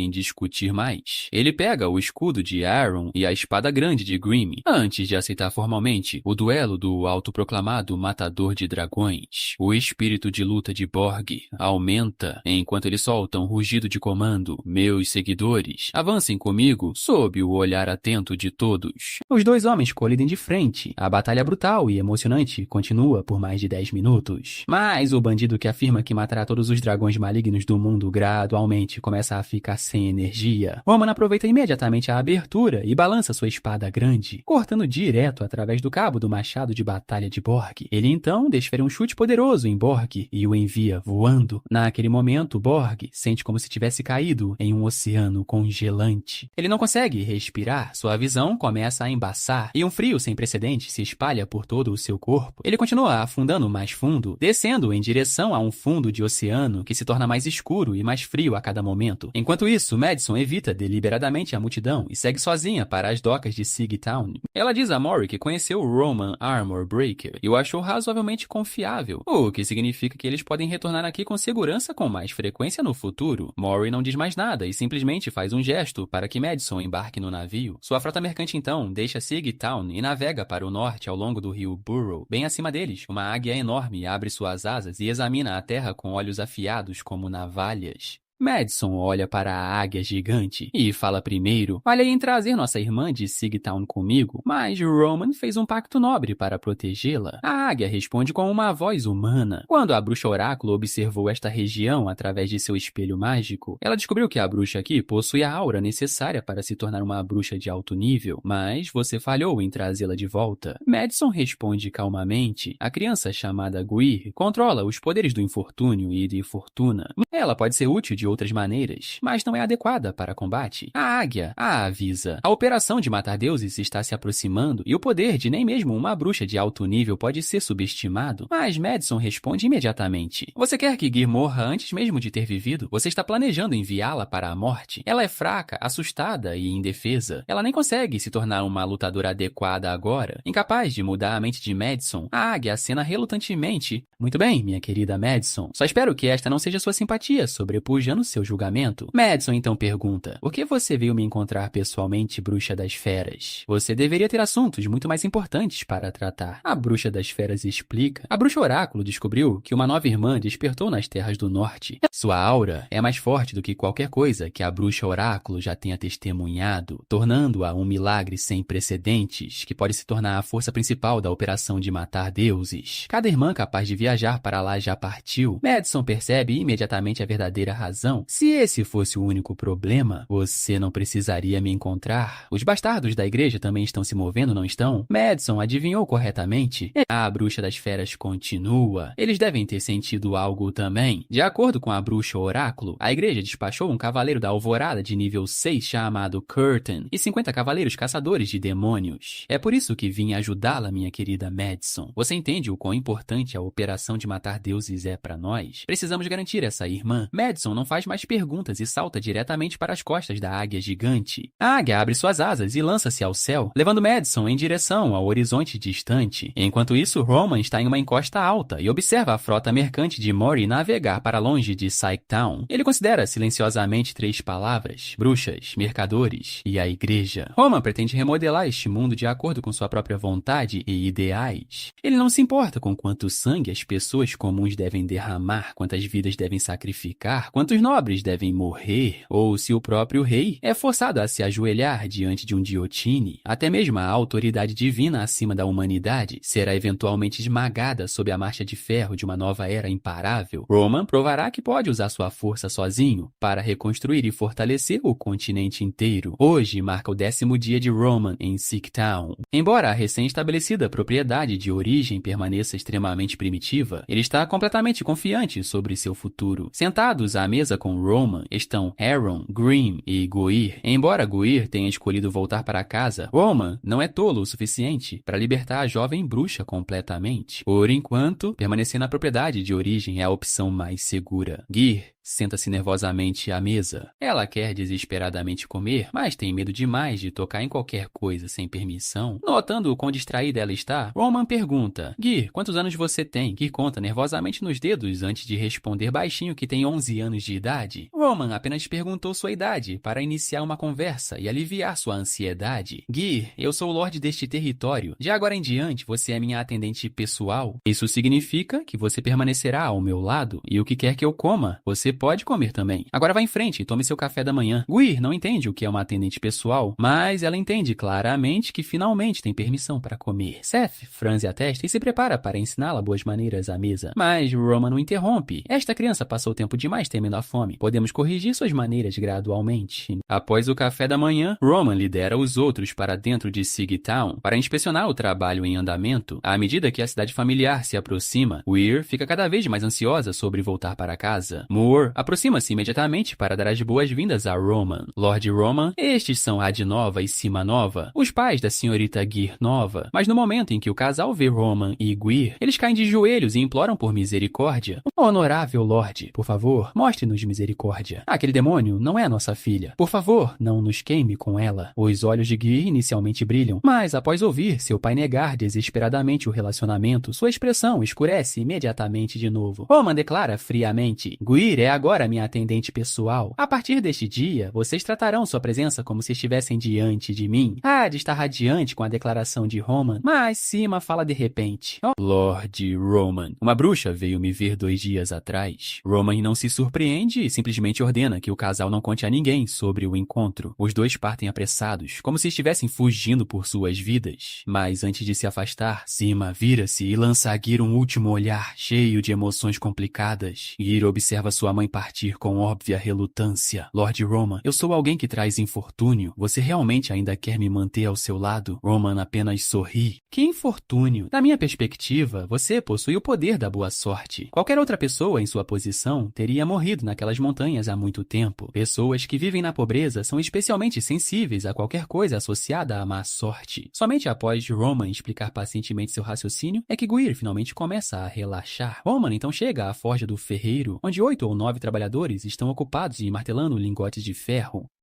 em discutir mais. Ele pega o escudo de Aaron e a espada grande de Grimm, antes de aceitar formalmente o duelo do autoproclamado matador de dragões. O espírito de luta de Borg aumenta enquanto ele solta um rugido de comando. Meus seguidores, avancem comigo sob o olhar atento de todos. Os dois homens colidem de frente. A batalha brutal e emocionante continua por mais de 10 minutos. Mas o bandido que afirma que matará todos os dragões malignos do mundo gradualmente começa a ficar sem energia. Roman aproveita imediatamente a abertura e balança sua espada grande, cortando direto através do cabo do machado de batalha de Borg. Ele então desfere um chute poderoso em Borg e o envia voando. Naquele momento, Borg sente como se tivesse caído em um oceano congelante. Ele não consegue respirar, sua visão começa a embaçar e um frio sem precedentes se espalha por todo o seu corpo. Ele continua afundando mais fundo, descendo em direção a um fundo de oceano que se torna mais escuro e mais frio a cada momento. Enquanto isso, Madison evita deliberadamente a multidão e segue sozinha para as docas de Sigtown. Ela diz a Maury que conheceu Roman Armor Breaker e o achou razoavelmente confiável, o que significa que eles podem retornar aqui com segurança com mais frequência no futuro. Maury não diz mais nada e simplesmente faz um gesto para que Madison embarque no navio. Sua frota mercante então deixa Sigtown e navega para o norte ao longo do rio Burrow. Bem acima deles, uma águia enorme abre suas asas e examina a terra com olhos afiados como navalhas. Madison olha para a águia gigante e fala primeiro: falhei em trazer nossa irmã de Sigtown comigo, mas Roman fez um pacto nobre para protegê-la. A águia responde com uma voz humana. Quando a bruxa oráculo observou esta região através de seu espelho mágico, ela descobriu que a bruxa aqui possui a aura necessária para se tornar uma bruxa de alto nível, mas você falhou em trazê-la de volta. Madison responde calmamente: a criança chamada Gwir controla os poderes do infortúnio e de fortuna. Ela pode ser útil de de outras maneiras, mas não é adequada para combate. A águia a avisa. A operação de matar deuses está se aproximando e o poder de nem mesmo uma bruxa de alto nível pode ser subestimado. Mas Madison responde imediatamente. Você quer que Gear morra antes mesmo de ter vivido? Você está planejando enviá-la para a morte? Ela é fraca, assustada e indefesa. Ela nem consegue se tornar uma lutadora adequada agora. Incapaz de mudar a mente de Madison, a águia acena relutantemente. Muito bem, minha querida Madison. Só espero que esta não seja sua simpatia sobrepujando seu julgamento. Madison então pergunta: por que você veio me encontrar pessoalmente, bruxa das feras? Você deveria ter assuntos muito mais importantes para tratar. A bruxa das feras explica. A bruxa oráculo descobriu que uma nova irmã despertou nas terras do norte. Sua aura é mais forte do que qualquer coisa que a bruxa oráculo já tenha testemunhado, tornando-a um milagre sem precedentes, que pode se tornar a força principal da operação de matar deuses. Cada irmã capaz de viajar para lá já partiu. Madison percebe imediatamente a verdadeira razão. Se esse fosse o único problema, você não precisaria me encontrar. Os bastardos da igreja também estão se movendo, não estão? Madison adivinhou corretamente. A bruxa das feras continua. Eles devem ter sentido algo também. De acordo com a bruxa oráculo, a igreja despachou um cavaleiro da alvorada de nível 6 chamado Curtain e 50 cavaleiros caçadores de demônios. É por isso que vim ajudá-la, minha querida Madison. Você entende o quão importante a operação de matar deuses é para nós? Precisamos garantir essa irmã. Madison não faz mais perguntas e salta diretamente para as costas da águia gigante. A águia abre suas asas e lança-se ao céu, levando Madison em direção ao horizonte distante. Enquanto isso, Roman está em uma encosta alta e observa a frota mercante de Mori navegar para longe de Psyche Town. Ele considera silenciosamente 3 palavras: bruxas, mercadores e a igreja. Roman pretende remodelar este mundo de acordo com sua própria vontade e ideais. Ele não se importa com quanto sangue as pessoas comuns devem derramar, quantas vidas devem sacrificar, quantos nobres devem morrer, ou se o próprio rei é forçado a se ajoelhar diante de um Diotine. Até mesmo a autoridade divina acima da humanidade será eventualmente esmagada sob a marcha de ferro de uma nova era imparável. Roman provará que pode usar sua força sozinho para reconstruir e fortalecer o continente inteiro. Hoje marca o 10º dia de Roman em Psyche Town. Embora a recém-estabelecida propriedade de origem permaneça extremamente primitiva, ele está completamente confiante sobre seu futuro. Sentados à mesa com Roman estão Aaron, Grimm e Goir. Embora Goir tenha escolhido voltar para casa, Roman não é tolo o suficiente para libertar a jovem bruxa completamente. Por enquanto, permanecer na propriedade de origem é a opção mais segura. Gear senta-se nervosamente à mesa. Ela quer desesperadamente comer, mas tem medo demais de tocar em qualquer coisa sem permissão. Notando o quão distraída ela está, Roman pergunta: Gear, quantos anos você tem? Gear conta nervosamente nos dedos antes de responder baixinho que tem 11 anos de idade. Roman apenas perguntou sua idade para iniciar uma conversa e aliviar sua ansiedade. Gear, eu sou o Lorde deste território. De agora em diante, você é minha atendente pessoal. Isso significa que você permanecerá ao meu lado e o que quer que eu coma, você pode comer também. Agora vá em frente e tome seu café da manhã. Guir não entende o que é uma atendente pessoal, mas ela entende claramente que finalmente tem permissão para comer. Seth franze a testa e se prepara para ensiná-la boas maneiras à mesa. Mas Roman o interrompe. Esta criança passou tempo demais temendo a fome. Podemos corrigir suas maneiras gradualmente. Após o café da manhã, Roman lidera os outros para dentro de Psyche Town para inspecionar o trabalho em andamento. À medida que a cidade familiar se aproxima, Weir fica cada vez mais ansiosa sobre voltar para casa. Moore aproxima-se imediatamente para dar as boas-vindas a Roman. Lord Roman, estes são Ad Nova e Cima Nova, os pais da senhorita Gear Nova. Mas no momento em que o casal vê Roman e Guir, eles caem de joelhos e imploram por misericórdia. Honorável Lorde, por favor, mostre-nos misericórdia. Aquele demônio não é nossa filha. Por favor, não nos queime com ela. Os olhos de Gear inicialmente brilham, mas após ouvir seu pai negar desesperadamente o relacionamento, sua expressão escurece imediatamente de novo. Roman declara friamente: Guir é agora minha atendente pessoal. A partir deste dia, vocês tratarão sua presença como se estivessem diante de mim. Ad está radiante com a declaração de Roman, mas Cima fala de repente: oh, Lord Roman, uma bruxa veio me ver 2 dias atrás. Roman não se surpreende e simplesmente ordena que o casal não conte a ninguém sobre o encontro. Os dois partem apressados, como se estivessem fugindo por suas vidas. Mas antes de se afastar, Cima vira-se e lança a Gear um último olhar, cheio de emoções complicadas. Gear observa sua mãe em partir com óbvia relutância. Lord Roman, eu sou alguém que traz infortúnio. Você realmente ainda quer me manter ao seu lado? Roman apenas sorri. Que infortúnio? Da minha perspectiva, você possui o poder da boa sorte. Qualquer outra pessoa em sua posição teria morrido naquelas montanhas há muito tempo. Pessoas que vivem na pobreza são especialmente sensíveis a qualquer coisa associada à má sorte. Somente após Roman explicar pacientemente seu raciocínio é que Guir finalmente começa a relaxar. Roman então chega à forja do ferreiro, onde 8 ou 9 trabalhadores estão ocupados e martelando lingotes de ferro.